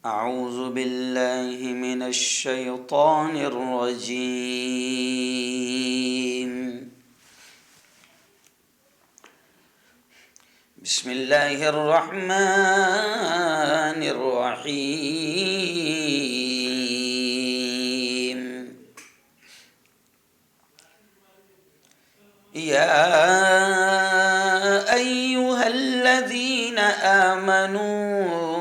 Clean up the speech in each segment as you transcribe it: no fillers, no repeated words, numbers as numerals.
اعوذ باللہ من الشیطان الرجیم بسم اللہ الرحمن الرحیم یا ایہا الذین آمنوا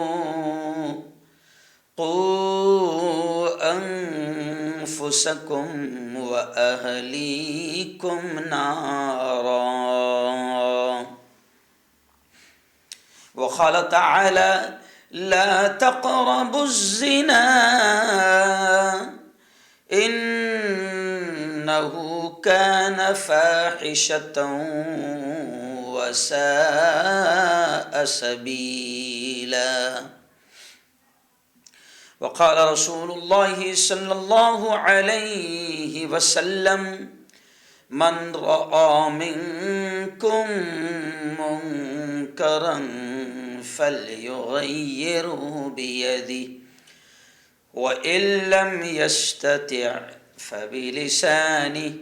قوا انفسکم واہلیکم نارا وقال تعالی لا تقربوا الزنا انه كان فاحشة وساء سبيلا وقال رسول الله صلى الله عليه وسلم من رأى منكم منكرا فليغيره بيده وإن لم يستطع فبلسانه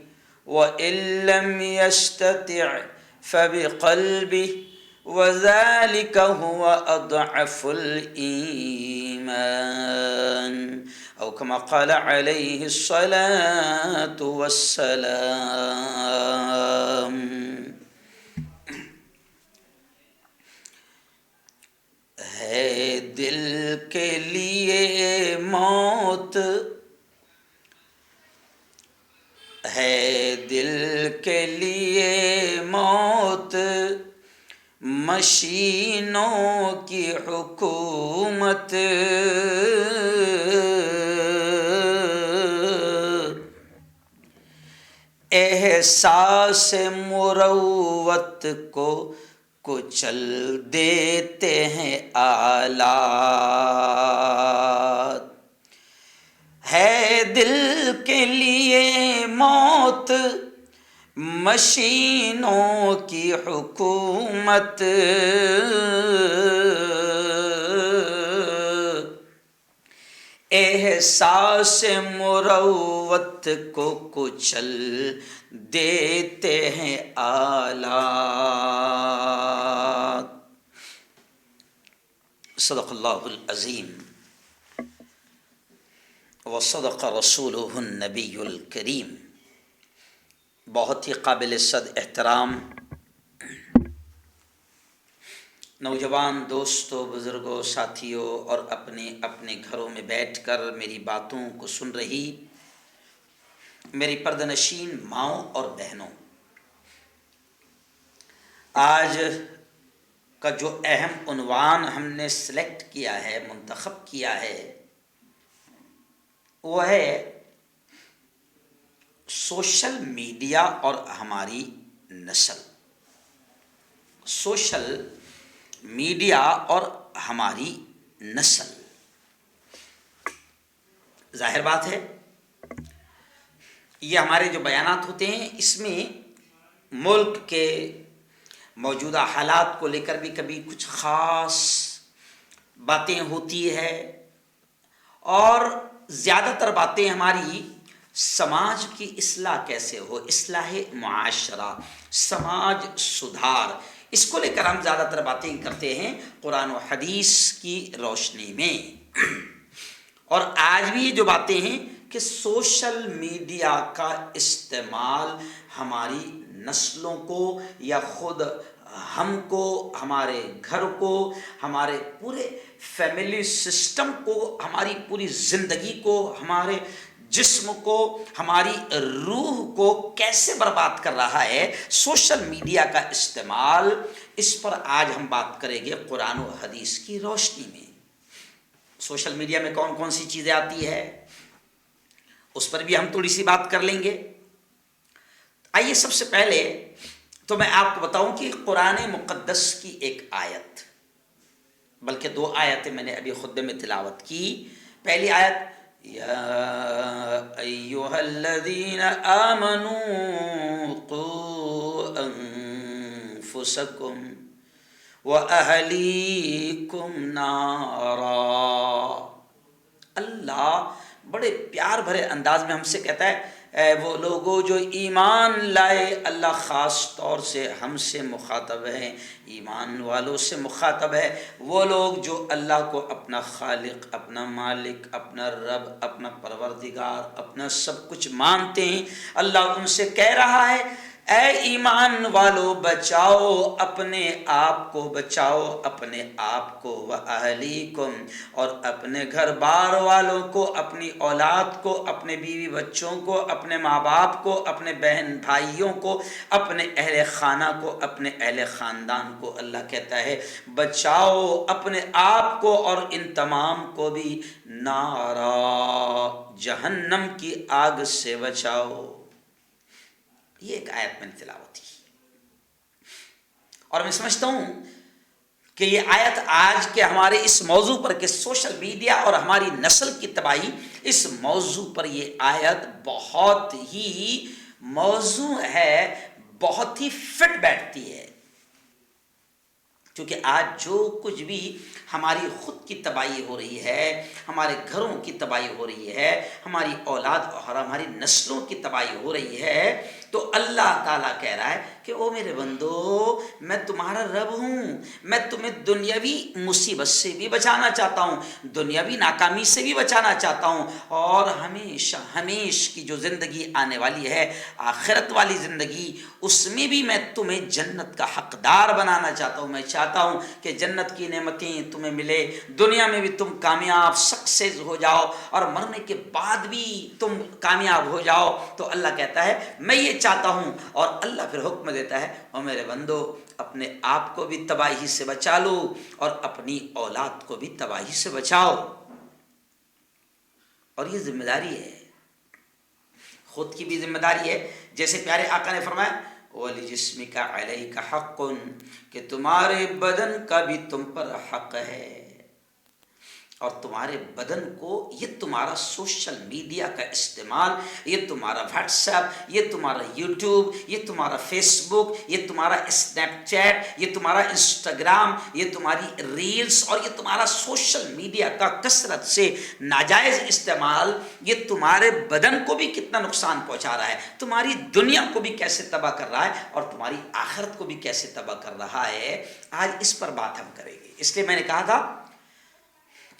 وإن لم يستطع فبقلبه وذلك هو أضعف الإيمان أو كما قال عليه الصلاة والسلام. ہے دل کے لیے موت، ہے دل کے لیے موت، مشینوں کی حکومت، احساس مروت کو کچل دیتے ہیں آلات. ہے دل کے لیے موت، مشینوں کی حکومت، احساس مروت کو کچل دیتے ہیں آلات. صدق اللہ العظیم وصدق رسولہ النبی الکریم. بہت ہی قابل صد احترام نوجوان دوستوں، بزرگوں، ساتھیوں اور اپنے اپنے گھروں میں بیٹھ کر میری باتوں کو سن رہی میری پردہ نشین ماؤں اور بہنوں، آج کا جو اہم عنوان ہم نے سلیکٹ کیا ہے، منتخب کیا ہے، وہ ہے سوشل میڈیا اور ہماری نسل. سوشل میڈیا اور ہماری نسل. ظاہر بات ہے یہ ہمارے جو بیانات ہوتے ہیں اس میں ملک کے موجودہ حالات کو لے کر بھی کبھی کچھ خاص باتیں ہوتی ہے، اور زیادہ تر باتیں ہماری سماج کی اصلاح کیسے ہو، اصلاح معاشرہ، سماج سدھار، اس کو لے کر ہم زیادہ تر باتیں کرتے ہیں قرآن و حدیث کی روشنی میں. اور آج بھی یہ جو باتیں ہیں کہ سوشل میڈیا کا استعمال ہماری نسلوں کو یا خود ہم کو، ہمارے گھر کو، ہمارے پورے فیملی سسٹم کو، ہماری پوری زندگی کو، ہمارے جسم کو، ہماری روح کو کیسے برباد کر رہا ہے سوشل میڈیا کا استعمال. اس پر آج ہم بات کریں گے قرآن و حدیث کی روشنی میں. سوشل میڈیا میں کون کون سی چیزیں آتی ہے اس پر بھی ہم تھوڑی سی بات کر لیں گے. آئیے سب سے پہلے تو میں آپ کو بتاؤں کہ قرآن مقدس کی ایک آیت، بلکہ دو آیتیں میں نے ابھی خطبے میں تلاوت کی. پہلی آیت یا ایھا الذین آمنوا قوا انفسکم واہلیکم نارا. اللہ بڑے پیار بھرے انداز میں ہم سے کہتا ہے اے وہ لوگوں جو ایمان لائے. اللہ خاص طور سے ہم سے مخاطب ہے, ایمان والوں سے مخاطب ہے. وہ لوگ جو اللہ کو اپنا خالق, اپنا مالک, اپنا رب, اپنا پروردگار, اپنا سب کچھ مانتے ہیں. اللہ ان سے کہہ رہا ہے اے ایمان والو بچاؤ اپنے آپ کو, بچاؤ اپنے آپ کو, وَأَهْلِيكُمْ اور اپنے گھر بار والوں کو, اپنی اولاد کو, اپنے بیوی بچوں کو, اپنے ماں باپ کو, اپنے بہن بھائیوں کو, اپنے اہل خانہ کو, اپنے اہل خاندان کو. اللہ کہتا ہے بچاؤ اپنے آپ کو اور ان تمام کو بھی نارا, جہنم کی آگ سے بچاؤ. یہ ایک آیت میں نے تلاوت کی اور میں سمجھتا ہوں کہ یہ آیت آج کے ہمارے اس موضوع پر کہ سوشل میڈیا اور ہماری نسل کی تباہی, اس موضوع پر یہ آیت بہت ہی موضوع ہے, بہت ہی فٹ بیٹھتی ہے. کیونکہ آج جو کچھ بھی ہماری خود کی تباہی ہو رہی ہے, ہمارے گھروں کی تباہی ہو رہی ہے, ہماری اولاد اور ہماری نسلوں کی تباہی ہو رہی ہے, تو اللہ تعالیٰ کہہ رہا ہے کہ او میرے بندو میں تمہارا رب ہوں, میں تمہیں دنیاوی مصیبت سے بھی بچانا چاہتا ہوں, دنیاوی ناکامی سے بھی بچانا چاہتا ہوں, اور ہمیشہ ہمیش کی جو زندگی آنے والی ہے, آخرت والی زندگی, اس میں بھی میں تمہیں جنت کا حقدار بنانا چاہتا ہوں. میں چاہتا ہوں کہ جنت کی نعمتیں تمہیں ملے, دنیا میں بھی تم کامیاب سکسیس ہو جاؤ, اور مرنے کے بعد بھی تم کامیاب ہو جاؤ. تو اللہ کہتا ہے میں یہ چاہتا ہوں, اور اللہ پھر حکم دیتا ہے او میرے بندو اپنے آپ کو بھی تباہی سے بچا لو اور اپنی اولاد کو بھی تباہی سے بچاؤ. اور یہ ذمہ داری ہے, خود کی بھی ذمہ داری ہے. جیسے پیارے آقا نے فرمایا وَلِجِسْمِكَ عَلَيْكَ حَقٌّ کہ تمہارے بدن کا بھی تم پر حق ہے, اور تمہارے بدن کو یہ تمہارا سوشل میڈیا کا استعمال, یہ تمہارا واٹس ایپ, یہ تمہارا یوٹیوب, یہ تمہارا فیس بک, یہ تمہارا اسنیپ چیٹ, یہ تمہارا انسٹاگرام, یہ تمہاری ریلز, اور یہ تمہارا سوشل میڈیا کا کثرت سے ناجائز استعمال, یہ تمہارے بدن کو بھی کتنا نقصان پہنچا رہا ہے, تمہاری دنیا کو بھی کیسے تباہ کر رہا ہے, اور تمہاری آخرت کو بھی کیسے تباہ کر رہا ہے. آج اس پر بات ہم کریں گے. اس لیے میں نے کہا تھا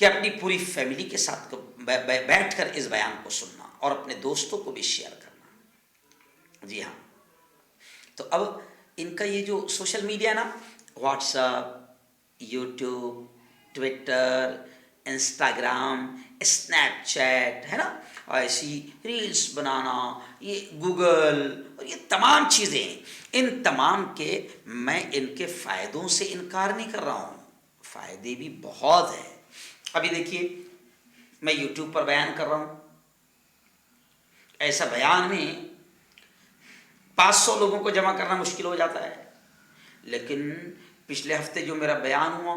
کہ اپنی پوری فیملی کے ساتھ بیٹھ کر اس بیان کو سننا اور اپنے دوستوں کو بھی شیئر کرنا. جی ہاں, تو اب ان کا یہ جو سوشل میڈیا نا, what's app, YouTube, Twitter, Instagram, snap chat ہے نا, ایسی ریلز بنانا, یہ گوگل, اور یہ تمام چیزیں, ان تمام کے میں ان کے فائدوں سے انکار نہیں کر رہا ہوں, فائدے بھی بہت ہیں. ابھی دیکھیے میں یوٹیوب پر بیان کر رہا ہوں, ایسا بیان میں 500 لوگوں کو جمع کرنا مشکل ہو جاتا ہے, لیکن پچھلے ہفتے جو میرا بیان ہوا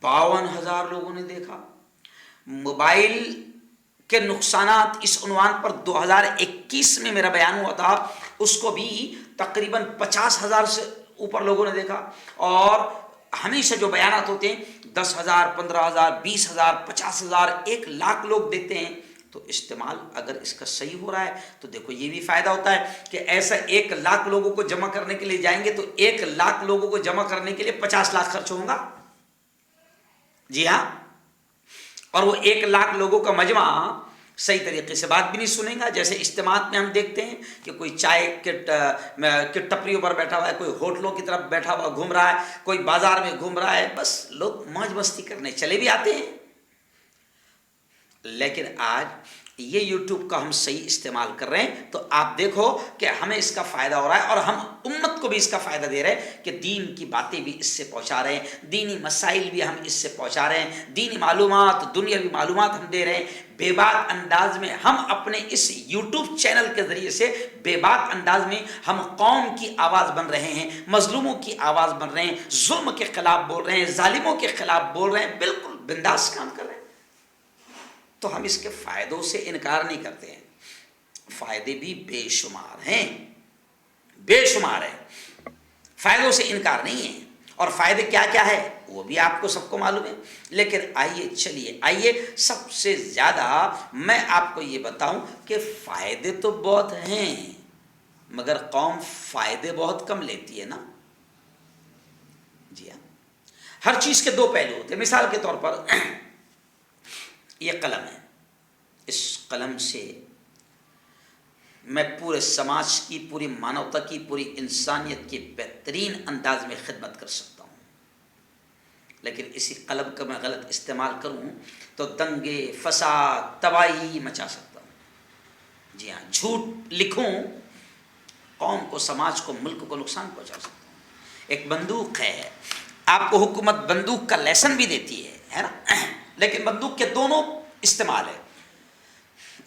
52,000 لوگوں نے دیکھا. موبائل کے نقصانات اس عنوان پر 2021 میں میرا بیان ہوا تھا, اس کو بھی تقریباً 50,000 سے اوپر لوگوں نے دیکھا. اور ہمیشہ جو بیانات ہوتے ہیں 10,000, 15,000, 20,000, 50,000, 1,00,000 لوگ دیکھتے ہیں. تو استعمال اگر اس کا صحیح ہو رہا ہے تو دیکھو یہ بھی فائدہ ہوتا ہے کہ ایسا 1,00,000 لوگوں کو جمع کرنے کے لیے جائیں گے تو 1,00,000 لوگوں کو جمع کرنے کے لیے 50 لاکھ خرچ ہوگا. جی ہاں, اور وہ 1,00,000 لوگوں کا مجمع صحیح طریقے سے بات بھی نہیں سنیں گا. جیسے اجتماعات میں ہم دیکھتے ہیں کہ کوئی چائے کے ٹپریوں پر بیٹھا ہوا ہے, کوئی ہوٹلوں کی طرف بیٹھا ہوا گھوم رہا ہے, کوئی بازار میں گھوم رہا ہے, بس لوگ موج مستی کرنے چلے بھی آتے ہیں. لیکن آج یہ یوٹیوب کا ہم صحیح استعمال کر رہے ہیں تو آپ دیکھو کہ ہمیں اس کا فائدہ ہو رہا ہے, اور ہم امت کو بھی اس کا فائدہ دے رہے ہیں کہ دین کی باتیں بھی اس سے پہنچا رہے ہیں, دینی مسائل بھی ہم اس سے پہنچا رہے ہیں, دینی معلومات, دنیاوی معلومات ہم دے رہے ہیں. بے بات انداز میں ہم اپنے اس یوٹیوب چینل کے ذریعے سے بے بات انداز میں ہم قوم کی آواز بن رہے ہیں, مظلوموں کی آواز بن رہے ہیں, ظلم کے خلاف بول رہے ہیں, ظالموں کے خلاف بول رہے ہیں, بالکل بنداس کام کر رہے ہیں. تو ہم اس کے فائدوں سے انکار نہیں کرتے ہیں, فائدے بھی بے شمار ہیں, بے شمار ہیں, فائدوں سے انکار نہیں ہے. اور فائدے کیا کیا ہے وہ بھی آپ کو سب کو معلوم ہے. لیکن آئیے سب سے زیادہ میں آپ کو یہ بتاؤں کہ فائدے تو بہت ہیں مگر قوم فائدے بہت کم لیتی ہے نا. جی ہاں، ہر چیز کے دو پہلو ہوتے ہیں. مثال کے طور پر یہ قلم ہے، اس قلم سے میں پورے سماج کی، پوری مانوتا کی، پوری انسانیت کی بہترین انداز میں خدمت کر سکتا ہوں. لیکن اسی قلم کا میں غلط استعمال کروں تو دنگے فساد تباہی مچا سکتا ہوں. جی ہاں، جھوٹ لکھوں قوم کو، سماج کو، ملک کو نقصان پہنچا سکتا ہوں. ایک بندوق ہے، آپ کو حکومت بندوق کا لیسن بھی دیتی ہے نا، لیکن بندوق کے دونوں استعمال ہے.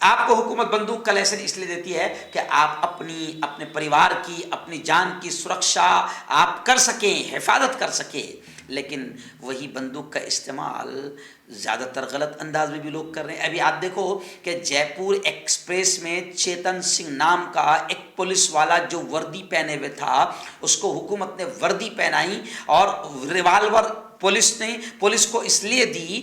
آپ کو حکومت بندوق کا لیسن اس لیے دیتی ہے کہ آپ اپنے پریوار کی، اپنی جان کی سرکشا آپ کر سکیں، حفاظت کر سکیں. لیکن وہی بندوق کا استعمال زیادہ تر غلط انداز میں بھی لوگ کر رہے ہیں. ابھی آپ دیکھو کہ جے پور ایکسپریس میں چیتن سنگھ نام کا ایک پولیس والا جو وردی پہنے ہوئے تھا، اس کو حکومت نے وردی پہنائی اور ریوالور پولیس کو اس لیے دی،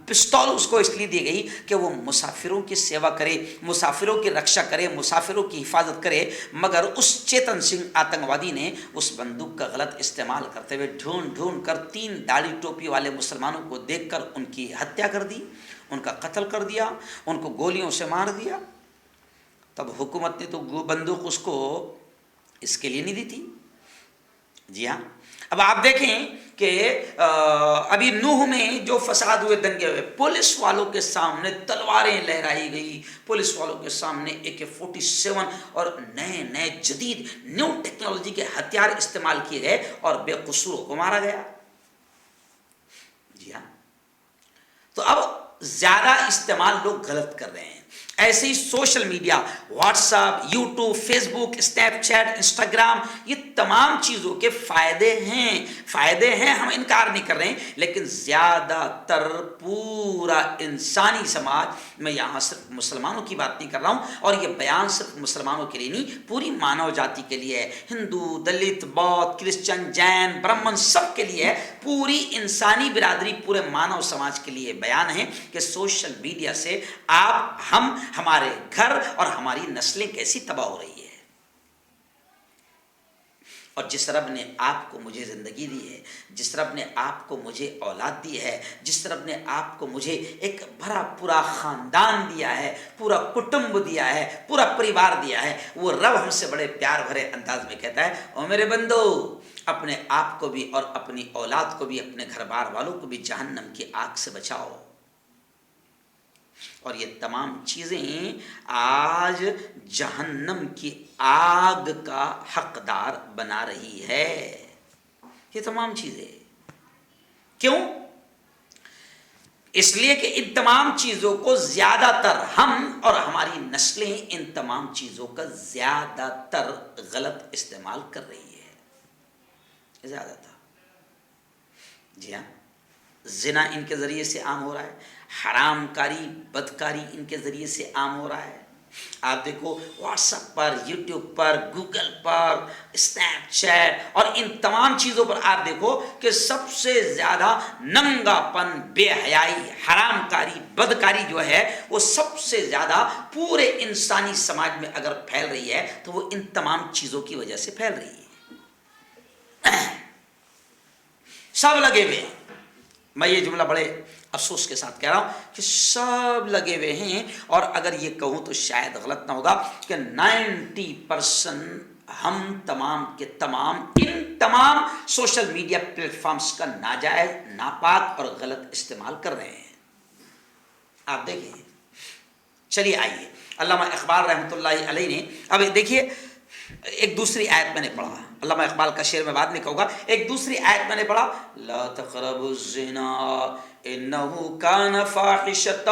پستول اس کو اس لیے دی گئی کہ وہ مسافروں کی سیوا کرے، مسافروں کی رکشا کرے، مسافروں کی حفاظت کرے. مگر اس چیتن سنگھ آتنکوادی نے اس بندوق کا غلط استعمال کرتے ہوئے ڈھونڈ کر 3 داڑھی ٹوپی والے مسلمانوں کو دیکھ کر ان کی ہتیا کر دی، ان کا قتل کر دیا، ان کو گولیوں سے مار دیا. تب حکومت نے تو بندوق اس کو اس کے لیے نہیں دی تھی. جی ہاں، اب آپ دیکھیں کہ ابھی نوح میں جو فساد ہوئے، دنگے ہوئے، پولیس والوں کے سامنے تلواریں لہرائی گئی، پولیس والوں کے سامنے AK-47 اور نئے جدید نیو ٹیکنالوجی کے ہتھیار استعمال کیے گئے اور بے قصوروں کو مارا گیا. جی ہاں، تو اب زیادہ استعمال لوگ غلط کر رہے ہیں. ایسے ہی social media, WhatsApp, YouTube, Facebook, Snapchat, Instagram, یہ تمام چیزوں کے فائدے ہیں، ہم انکار نہیں کر رہے ہیں. لیکن زیادہ تر پورا انسانی سماج، میں یہاں صرف مسلمانوں کی بات نہیں کر رہا ہوں، اور یہ بیان صرف مسلمانوں کے لیے نہیں، پوری مانو جاتی کے لیے ہے. ہندو، دلت، بودھ، کرسچن، جین، برہمن، سب کے لیے ہے. پوری انسانی برادری، پورے مانو سماج کے لیے بیان ہے کہ سوشل میڈیا سے ہمارے گھر اور ہماری نسلیں کیسی تباہ ہو رہی ہے. اور جس رب نے آپ کو مجھے زندگی دی ہے، جس رب نے آپ کو مجھے اولاد دی ہے، جس رب نے آپ کو مجھے ایک بھرا پورا خاندان دیا ہے، پورا کٹمب دیا ہے، پورا پریوار دیا ہے، وہ رب ہم سے بڑے پیار بھرے انداز میں کہتا ہے، او میرے بندو، اپنے آپ کو بھی اور اپنی اولاد کو بھی، اپنے گھر بار والوں کو بھی جہنم کی آگ سے بچاؤ. اور یہ تمام چیزیں آج جہنم کی آگ کا حقدار بنا رہی ہے. یہ تمام چیزیں کیوں؟ اس لیے کہ ان تمام چیزوں کو زیادہ تر ہم اور ہماری نسلیں ان تمام چیزوں کا زیادہ تر غلط استعمال کر رہی ہے. زیادہ تر. جی ہاں، زنا ان کے ذریعے سے عام ہو رہا ہے، حرام کاری، بدکاری ان کے ذریعے سے عام ہو رہا ہے. آپ دیکھو واٹس ایپ پر، یوٹیوب پر، گوگل پر، اسنیپ چیٹ اور ان تمام چیزوں پر آپ دیکھو کہ سب سے زیادہ ننگا پن، بے حیائی، حرام کاری، بدکاری جو ہے وہ سب سے زیادہ پورے انسانی سماج میں اگر پھیل رہی ہے تو وہ ان تمام چیزوں کی وجہ سے پھیل رہی ہے. سب لگے ہوئے ہیں. میں یہ جملہ بڑے افسوس کے ساتھ کہہ رہا ہوں کہ سب لگے ہوئے ہیں، اور اگر یہ کہوں تو شاید غلط نہ ہوگا کہ 90% ہم تمام کے تمام ان تمام سوشل میڈیا پلیٹ فارمز کا ناجائز، ناپاک اور غلط استعمال کر رہے ہیں. آپ دیکھیں. چلیے آئیے، علامہ اقبال رحمۃ اللہ علیہ نے، اب دیکھیے ایک دوسری آیت میں نے پڑھا، علامہ اقبال کا شعر میں بعد میں کہوں گا، ایک دوسری آیت میں نے پڑھا، لا تقربوا الزنا انه كان فاحشۃ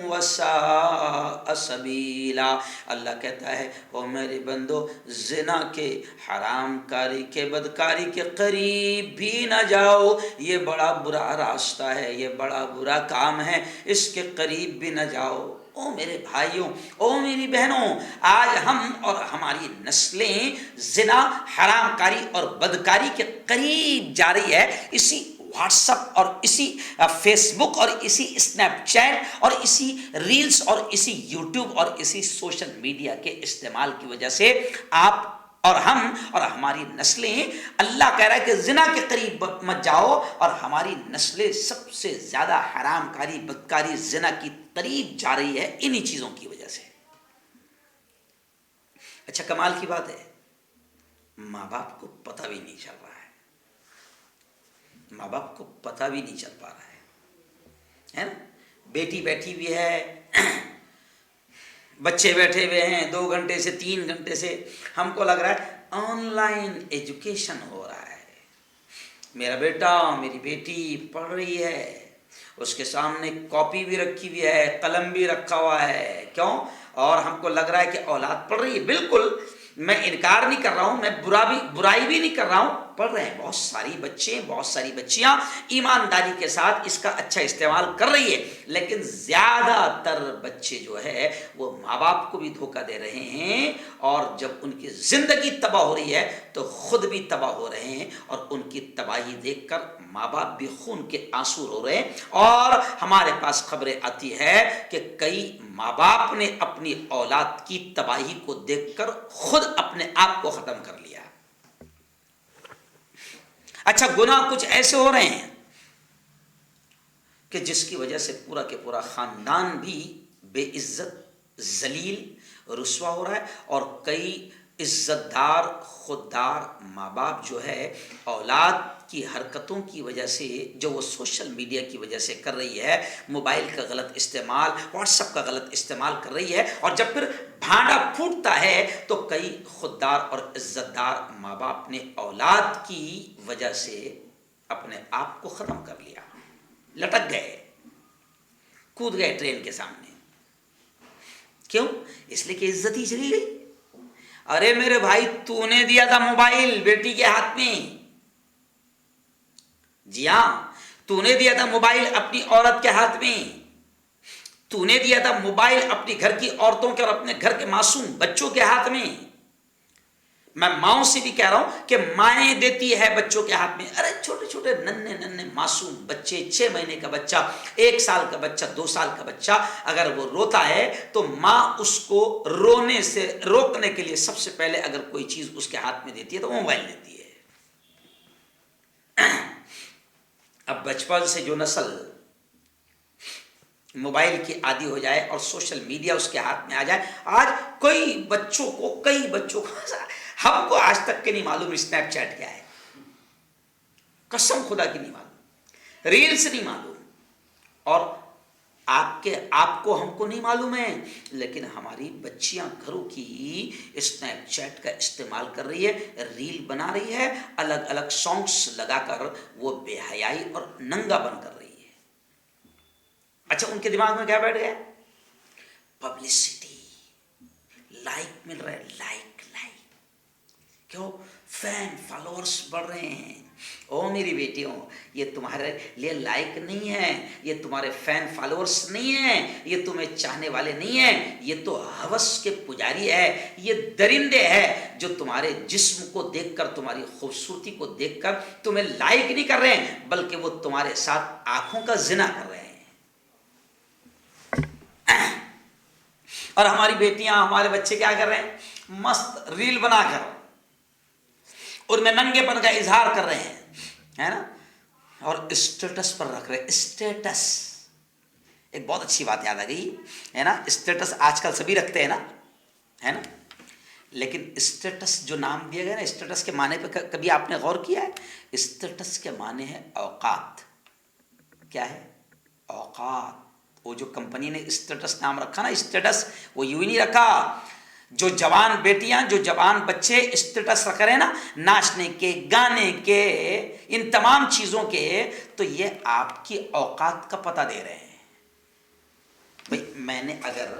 وساء سبیلا. اللہ کہتا ہے او میرے بندو، زنا کے، حرام کاری کے، بدکاری کے قریب بھی نہ جاؤ، یہ بڑا برا راستہ ہے، یہ بڑا برا کام ہے، اس کے قریب بھی نہ جاؤ. او میرے بھائیوں، او میری بہنوں، آج ہم اور ہماری نسلیں زنا، حرام کاری اور بدکاری کے قریب جا رہی ہے، اسی واٹس اپ اور اسی فیس بک اور اسی اسنیپ چیٹ اور اسی ریلز اور اسی یوٹیوب اور اسی سوشل میڈیا کے استعمال کی وجہ سے آپ اور ہم اور ہماری نسلیں، اللہ کہہ رہا ہے کہ زنا کے قریب مت جاؤ، اور ہماری نسلیں سب سے زیادہ حرام کاری، بدکاری، زنا کی قریب جا رہی ہے انہی چیزوں کی وجہ سے۔ اچھا کمال کی بات ہے، ماں باپ کو پتہ بھی نہیں چل رہا ہے، ماں باپ کو پتہ بھی نہیں چل پا رہا ہے نا؟ بیٹی بیٹھی ہوئی ہے، بچے بیٹھے ہوئے ہیں، 2 گھنٹے سے 3 گھنٹے سے ہم کو لگ رہا ہے آن لائن ایجوکیشن ہو رہا ہے، میرا بیٹا میری بیٹی پڑھ رہی ہے، اس کے سامنے کاپی بھی رکھی ہوئی ہے، قلم بھی رکھا ہوا ہے، کیوں؟ اور ہم کو لگ رہا ہے کہ اولاد پڑھ رہی ہے۔ بالکل میں انکار نہیں کر رہا ہوں، میں برائی بھی نہیں کر رہا ہوں، پڑھ رہے ہیں بہت ساری بچے، بہت ساری بچیاں ایمانداری کے ساتھ اس کا اچھا استعمال کر رہی ہے، لیکن زیادہ تر بچے جو ہے وہ ماں باپ کو بھی دھوکہ دے رہے ہیں، اور جب ان کی زندگی تباہ ہو رہی ہے تو خود بھی تباہ ہو رہے ہیں، اور ان کی تباہی دیکھ کر ماں باپ بھی خون کے آنسو رو رہے ہیں۔ اور ہمارے پاس خبریں آتی ہے کہ کئی ماں باپ نے اپنی اولاد کی تباہی کو دیکھ کر خود اپنے آپ کو ختم کر لیا۔ اچھا گناہ کچھ ایسے ہو رہے ہیں کہ جس کی وجہ سے پورا کے پورا خاندان بھی بے عزت، ذلیل، رسوا ہو رہا ہے، اور کئی عزت دار، خوددار ماں باپ جو ہے اولاد کی حرکتوں کی وجہ سے، جو وہ سوشل میڈیا کی وجہ سے کر رہی ہے، موبائل کا غلط استعمال، واٹس ایپ کا غلط استعمال کر رہی ہے، اور جب پھر بھانڈا پھوٹتا ہے تو کئی خوددار اور عزت دار ماں باپ نے اولاد کی وجہ سے اپنے آپ کو ختم کر لیا، لٹک گئے، کود گئے ٹرین کے سامنے۔ کیوں؟ اس لیے کہ عزت ہی چلی گئی۔ ارے میرے بھائی، تو نے دیا تھا موبائل بیٹی کے ہاتھ میں، جی ہاں، تو نے دیا تھا موبائل اپنی عورت کے ہاتھ میں، تو نے دیا تھا موبائل اپنی گھر کی عورتوں کے اور اپنے گھر کے معصوم بچوں کے ہاتھ میں۔ میں ماؤں سے بھی کہہ رہا ہوں کہ مائیں دیتی ہے بچوں کے ہاتھ میں، ارے چھوٹے چھوٹے ننھے معصوم بچے، 6 مہینے کا بچہ، 1 سال کا بچہ، 2 سال کا بچہ، اگر وہ روتا ہے تو ماں اس کو رونے سے روکنے کے لیے سب سے پہلے اگر کوئی چیز اس کے ہاتھ میں دیتی ہے تو وہ موبائل دیتی ہے۔ اب بچپن سے جو نسل موبائل کی عادی ہو جائے اور سوشل میڈیا اس کے ہاتھ میں آ جائے، آج کئی بچوں کو ہم کو آج تک کے نہیں معلوم اسنیپ چیٹ کیا ہے، قسم خدا کی نہیں معلوم، ریلز نہیں معلوم، اور آپ کو ہم کو نہیں معلوم ہے، لیکن ہماری بچیاں گھروں کی اسنیپ چیٹ کا استعمال کر رہی ہے، ریل بنا رہی ہے، الگ الگ سانگس لگا کر وہ بے حیائی اور ننگا بن کر رہی ہے۔ اچھا ان کے دماغ میں کیا بیٹھ گیا؟ پبلسٹی، لائک مل رہا ہے، لائک کیوں؟ فین فالوورز بڑھ رہے ہیں۔ او میری بیٹیوں، یہ تمہارے لیے لائک نہیں ہے، یہ تمہارے فین فالوورز نہیں ہیں، یہ تمہیں چاہنے والے نہیں ہیں، یہ تو ہوس کے پجاری ہے، یہ درندے ہیں جو تمہارے جسم کو دیکھ کر، تمہاری خوبصورتی کو دیکھ کر تمہیں لائک نہیں کر رہے ہیں، بلکہ وہ تمہارے ساتھ آنکھوں کا زنا کر رہے ہیں۔ اور ہماری بیٹیاں، ہمارے بچے کیا کر رہے ہیں؟ مست ریل بنا کر اور میں ننگے پن کا اظہار کر رہے ہیں، ہے نا، اور اسٹیٹس پر رکھ رہے ہیں۔ اسٹیٹس ایک بہت اچھی بات یاد آ گئی، ہے نا، اسٹیٹس آج کل سبھی رکھتے ہیں نا، ہے نا، لیکن اسٹیٹس جو نام دیا گیا نا، اسٹیٹس کے معنی پہ کبھی آپ نے غور کیا ہے؟ اسٹیٹس کے معنی ہے اوقات۔ کیا ہے؟ اوقات۔ وہ جو کمپنی نے اسٹیٹس نام رکھا نا، اسٹیٹس، وہ یوں ہی نہیں رکھا۔ جو جوان بیٹیاں، جو جوان بچے اسٹیٹس رکھ رہے ہیں نا، ناچنے کے، گانے کے، ان تمام چیزوں کے، تو یہ آپ کی اوقات کا پتہ دے رہے ہیں۔ بھئی میں نے اگر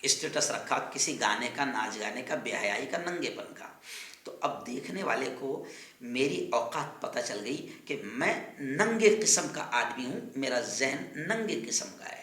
اسٹیٹس رکھا کسی گانے کا، ناچ گانے کا، بے حیائی کا، ننگے پن کا، تو اب دیکھنے والے کو میری اوقات پتہ چل گئی کہ میں ننگے قسم کا آدمی ہوں، میرا ذہن ننگے قسم کا ہے۔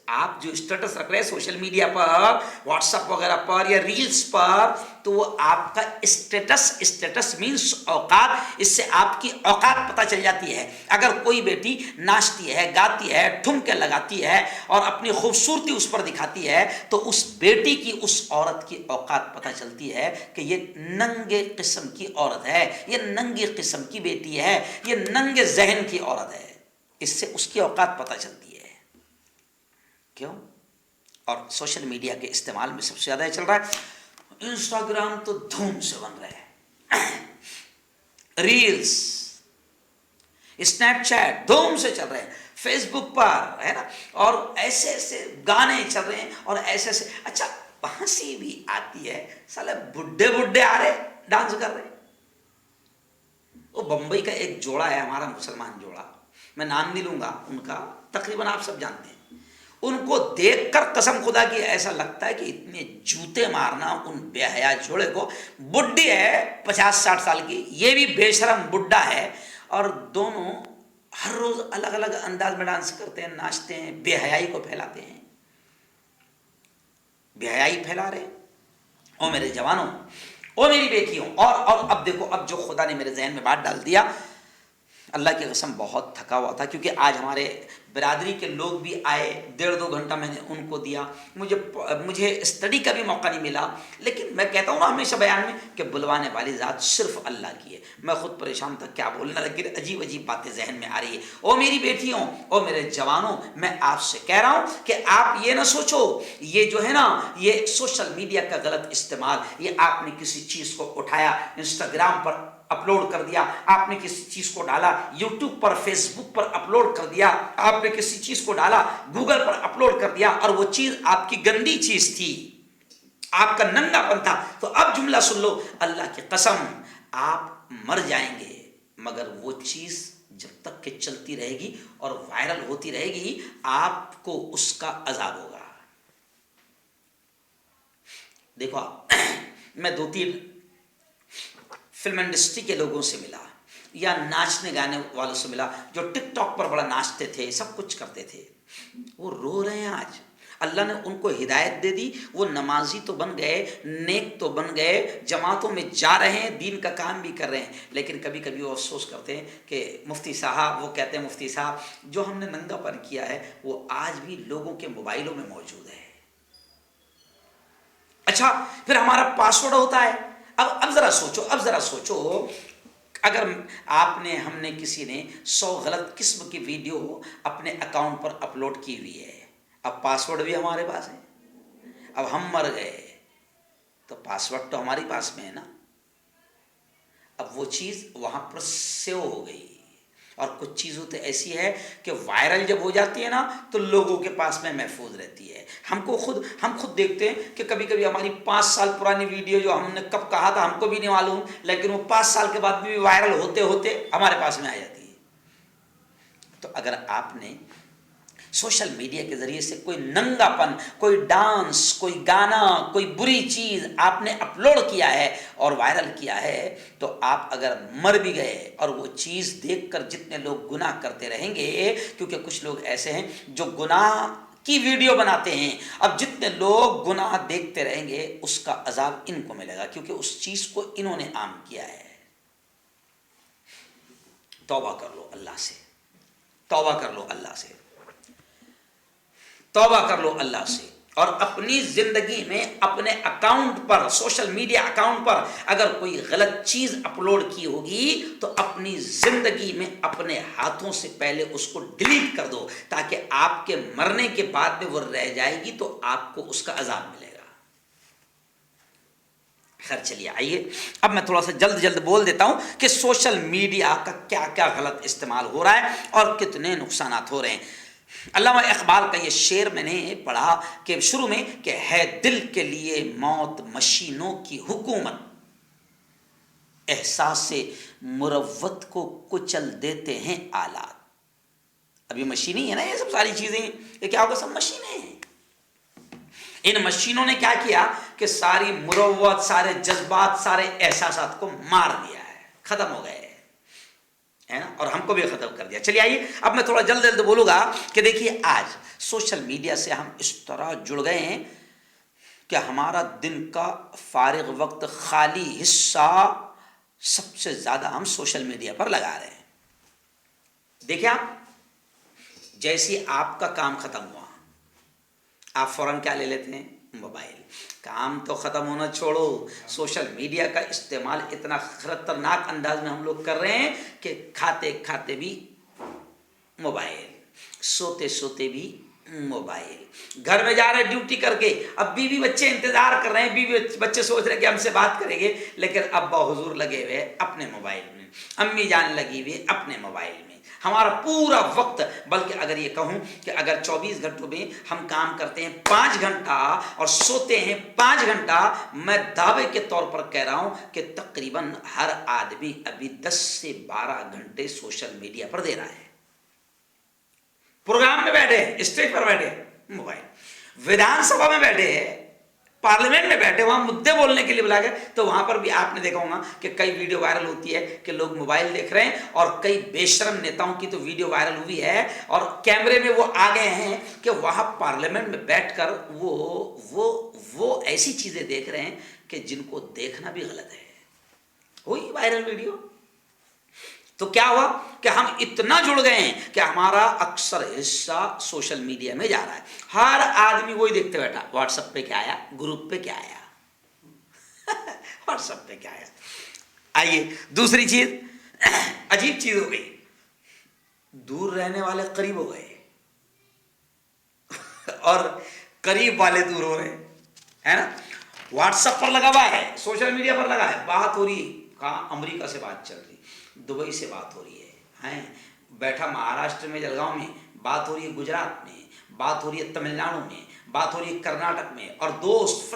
آپ جو اسٹیٹس رکھ رہے ہیں سوشل میڈیا پر، واٹس ایپ وغیرہ پر یا ریلز پر، تو وہ آپ کا اسٹیٹس مینس اوقات، اس سے آپ کی اوقات پتہ چل جاتی ہے۔ اگر کوئی بیٹی ناچتی ہے، گاتی ہے، ٹھمکے لگاتی ہے اور اپنی خوبصورتی اس پر دکھاتی ہے، تو اس بیٹی کی، اس عورت کی اوقات پتہ چلتی ہے کہ یہ ننگے قسم کی عورت ہے، یہ ننگی قسم کی بیٹی ہے، یہ ننگے ذہن کی عورت ہے۔ اس سے اس کی اوقات پتہ چلتی ہے۔ کیوں؟ اور سوشل میڈیا کے استعمال میں سب سے زیادہ چل رہا ہے انسٹاگرام، تو دھوم سے بن رہے ہیں، ریلز، اسنیپ چیٹ دھوم سے چل رہے ہیں، فیس بک پر ہے نا، اور ایسے ایسے گانے چل رہے ہیں، اور ایسے ایسے، اچھا ہنسی بھی آتی ہے، سالے بڈھے بڈھے آ رہے ڈانس کر رہے۔ وہ بمبئی کا ایک جوڑا ہے ہمارا، مسلمان جوڑا، میں نام نہیں لوں گا ان کا، تقریباً آپ سب جانتے ہیں۔ ان کو دیکھ کر قسم خدا کی ایسا لگتا ہے کہ اتنے جوتے مارنا ان بے حیا جوڑے کو۔ بڈھی ہے 50-60 سال کی، یہ بھی بے شرم بڈھا ہے، اور دونوں ہر روز الگ الگ انداز میں ڈانس کرتے ہیں، ناچتے ہیں، بے حیائی کو پھیلاتے ہیں، بے حیائی پھیلا رہے ہیں۔ او میرے جوانوں، او میری بیٹیوں، اور اب دیکھو، اب جو خدا نے میرے ذہن میں بات ڈال دیا، اللہ کی قسم بہت تھکا ہوا تھا، کیونکہ آج ہمارے برادری کے لوگ بھی آئے، 1.5-2 گھنٹہ میں نے ان کو دیا، مجھے اسٹڈی کا بھی موقع نہیں ملا۔ لیکن میں کہتا ہوں نا ہمیشہ بیان میں کہ بلوانے والی ذات صرف اللہ کی ہے۔ میں خود پریشان تھا کیا بولنا، لیکن عجیب عجیب باتیں ذہن میں آ رہی ہے۔ او میری بیٹیوں، او میرے جوانوں، میں آپ سے کہہ رہا ہوں کہ آپ یہ نہ سوچو، یہ جو ہے نا، یہ سوشل میڈیا کا غلط استعمال، یہ آپ نے کسی چیز کو اٹھایا، انسٹاگرام پر اپلوڈ کر دیا، آپ نے کسی چیز کو ڈالا یوٹیوب پر، فیس بک پر اپلوڈ کر دیا، آپ نے کسی چیز کو ڈالا گوگل پر اپلوڈ کر دیا، اور وہ چیز آپ کی گندی چیز تھی، آپ کا ننگا پن تھا، تو اب جملہ سن لو، اللہ کی قسم آپ مر جائیں گے، مگر وہ چیز جب تک کہ چلتی رہے گی اور وائرل ہوتی رہے گی، آپ کو اس کا عذاب ہوگا۔ دیکھو میں 2-3 فلم انڈسٹری کے لوگوں سے ملا، یا ناچنے گانے والوں سے ملا، جو ٹک ٹاک پر بڑا ناچتے تھے، سب کچھ کرتے تھے، وہ رو رہے ہیں آج۔ اللہ نے ان کو ہدایت دے دی، وہ نمازی تو بن گئے، نیک تو بن گئے، جماعتوں میں جا رہے ہیں، دین کا کام بھی کر رہے ہیں، لیکن کبھی کبھی وہ افسوس کرتے ہیں کہ مفتی صاحب، وہ کہتے ہیں مفتی صاحب جو ہم نے ننگا پن کیا ہے وہ آج بھی لوگوں کے موبائلوں میں موجود ہے۔ اچھا پھر ہمارا پاسورڈ ہوتا ہے، اب ذرا سوچو، اگر ہم نے کسی نے 100 غلط قسم کی ویڈیو اپنے اکاؤنٹ پر اپلوڈ کی ہوئی ہے، اب پاسورڈ بھی ہمارے پاس ہے، اب ہم مر گئے تو پاسورڈ تو ہمارے پاس میں ہے نا، اب وہ چیز وہاں پر سیو ہو گئی۔ اور کچھ چیزوں تو ایسی ہے کہ وائرل جب ہو جاتی ہے نا تو لوگوں کے پاس میں محفوظ رہتی ہے۔ ہم خود دیکھتے ہیں کہ کبھی کبھی ہماری 5 سال پرانی ویڈیو جو ہم نے کب کہا تھا ہم کو بھی نہیں معلوم، لیکن وہ 5 سال کے بعد بھی وائرل ہوتے ہوتے ہمارے پاس میں آ جاتی ہے۔ تو اگر آپ نے سوشل میڈیا کے ذریعے سے کوئی ننگا پن، کوئی ڈانس، کوئی گانا، کوئی بری چیز آپ نے اپلوڈ کیا ہے اور وائرل کیا ہے، تو آپ اگر مر بھی گئے اور وہ چیز دیکھ کر جتنے لوگ گناہ کرتے رہیں گے، کیونکہ کچھ لوگ ایسے ہیں جو گناہ کی ویڈیو بناتے ہیں، اب جتنے لوگ گناہ دیکھتے رہیں گے اس کا عذاب ان کو ملے گا، کیونکہ اس چیز کو انہوں نے عام کیا ہے۔ توبہ کر لو اللہ سے، توبہ کر لو اللہ سے، توبہ کر لو اللہ سے، اور اپنی زندگی میں اپنے اکاؤنٹ پر، سوشل میڈیا اکاؤنٹ پر اگر کوئی غلط چیز اپلوڈ کی ہوگی تو اپنی زندگی میں اپنے ہاتھوں سے پہلے اس کو ڈیلیٹ کر دو، تاکہ آپ کے مرنے کے بعد میں وہ رہ جائے گی تو آپ کو اس کا عذاب ملے گا۔ خیر چلیے آئیے، اب میں تھوڑا سا جلد بول دیتا ہوں کہ سوشل میڈیا کا کیا کیا غلط استعمال ہو رہا ہے اور کتنے نقصانات ہو رہے ہیں۔ علامہ اقبال کا یہ شعر میں نے پڑھا کہ شروع میں کہ ہے دل کے لیے موت مشینوں کی حکومت، احساس مروت کو کچل دیتے ہیں آلات۔ اب یہ مشینیں ہیں نا، یہ سب ساری چیزیں یہ کیا ہوگا، سب مشینیں ہیں۔ ان مشینوں نے کیا کیا کہ ساری مروت، سارے جذبات، سارے احساسات کو مار دیا ہے، ختم ہو گئے۔ ہے نا, اور ہم کو بھی ختم کر دیا. چلیے آئیے اب میں تھوڑا جلد جلد بولوں گا کہ دیکھیے آج سوشل میڈیا سے ہم اس طرح جڑ گئے ہیں کہ ہمارا دن کا فارغ وقت خالی حصہ سب سے زیادہ ہم سوشل میڈیا پر لگا رہے ہیں. دیکھیں آپ, جیسے آپ کا کام ختم ہوا آپ فوراً کیا لے لیتے ہیں, موبائل. کام تو ختم ہونا چھوڑو, سوشل میڈیا کا استعمال اتنا خطرناک انداز میں ہم لوگ کر رہے ہیں کہ کھاتے کھاتے بھی موبائل, سوتے سوتے بھی موبائل, گھر میں جا رہے ڈیوٹی کر کے, اب بیوی بچے انتظار کر رہے ہیں, بیوی بچے سوچ رہے ہیں کہ ہم سے بات کریں گے, لیکن ابا حضور لگے ہوئے اپنے موبائل میں, امی جان لگی ہوئی اپنے موبائل میں. ہمارا پورا وقت, بلکہ اگر یہ کہوں کہ اگر 24 گھنٹوں میں ہم کام کرتے ہیں 5 گھنٹہ اور سوتے ہیں 5 گھنٹہ, میں دعوے کے طور پر کہہ رہا ہوں کہ تقریباً ہر آدمی ابھی 10 سے 12 گھنٹے سوشل میڈیا پر دے رہا ہے. پروگرام میں بیٹھے, اسٹیج پر بیٹھے موبائل, ودھان سبھا میں بیٹھے, پارلیمنٹ میں بیٹھے, وہاں مدعے بولنے کے لیے بلا گئے تو وہاں پر بھی آپ نے دیکھا ہوگا کہ کئی ویڈیو وائرل ہوتی ہے کہ لوگ موبائل دیکھ رہے ہیں, اور کئی بے شرم نیتاؤں کی تو ویڈیو وائرل ہوئی ہے اور کیمرے میں وہ آ گئے ہیں کہ وہاں پارلیمنٹ میں بیٹھ کر وہ ایسی چیزیں دیکھ رہے ہیں کہ جن کو دیکھنا بھی غلط ہے. وہی وائرل ویڈیو. تو کیا ہوا کہ ہم اتنا جڑ گئے ہیں کہ ہمارا اکثر حصہ سوشل میڈیا میں جا رہا ہے. ہر آدمی وہی دیکھتے بیٹھا, واٹس ایپ پہ کیا آیا, گروپ پہ کیا آیا, واٹس ایپ پہ کیا آیا. آئیے دوسری چیز, عجیب چیز ہو گئی, دور رہنے والے قریب ہو گئے اور قریب والے دور ہو رہے ہیں نا. واٹس ایپ پر لگا ہوا ہے, سوشل میڈیا پر لگا ہے, بات ہو رہی ہے, کہاں امریکہ سے بات چل رہی, دبئی سے بات ہو رہی ہے, بیٹھا مہاراشٹر میں جلگاؤں میں بات ہو رہی ہے, گجرات میں بات ہو رہی ہے, تمل ناڈو میں بات ہو رہی ہے, کرناٹک میں, اور دوست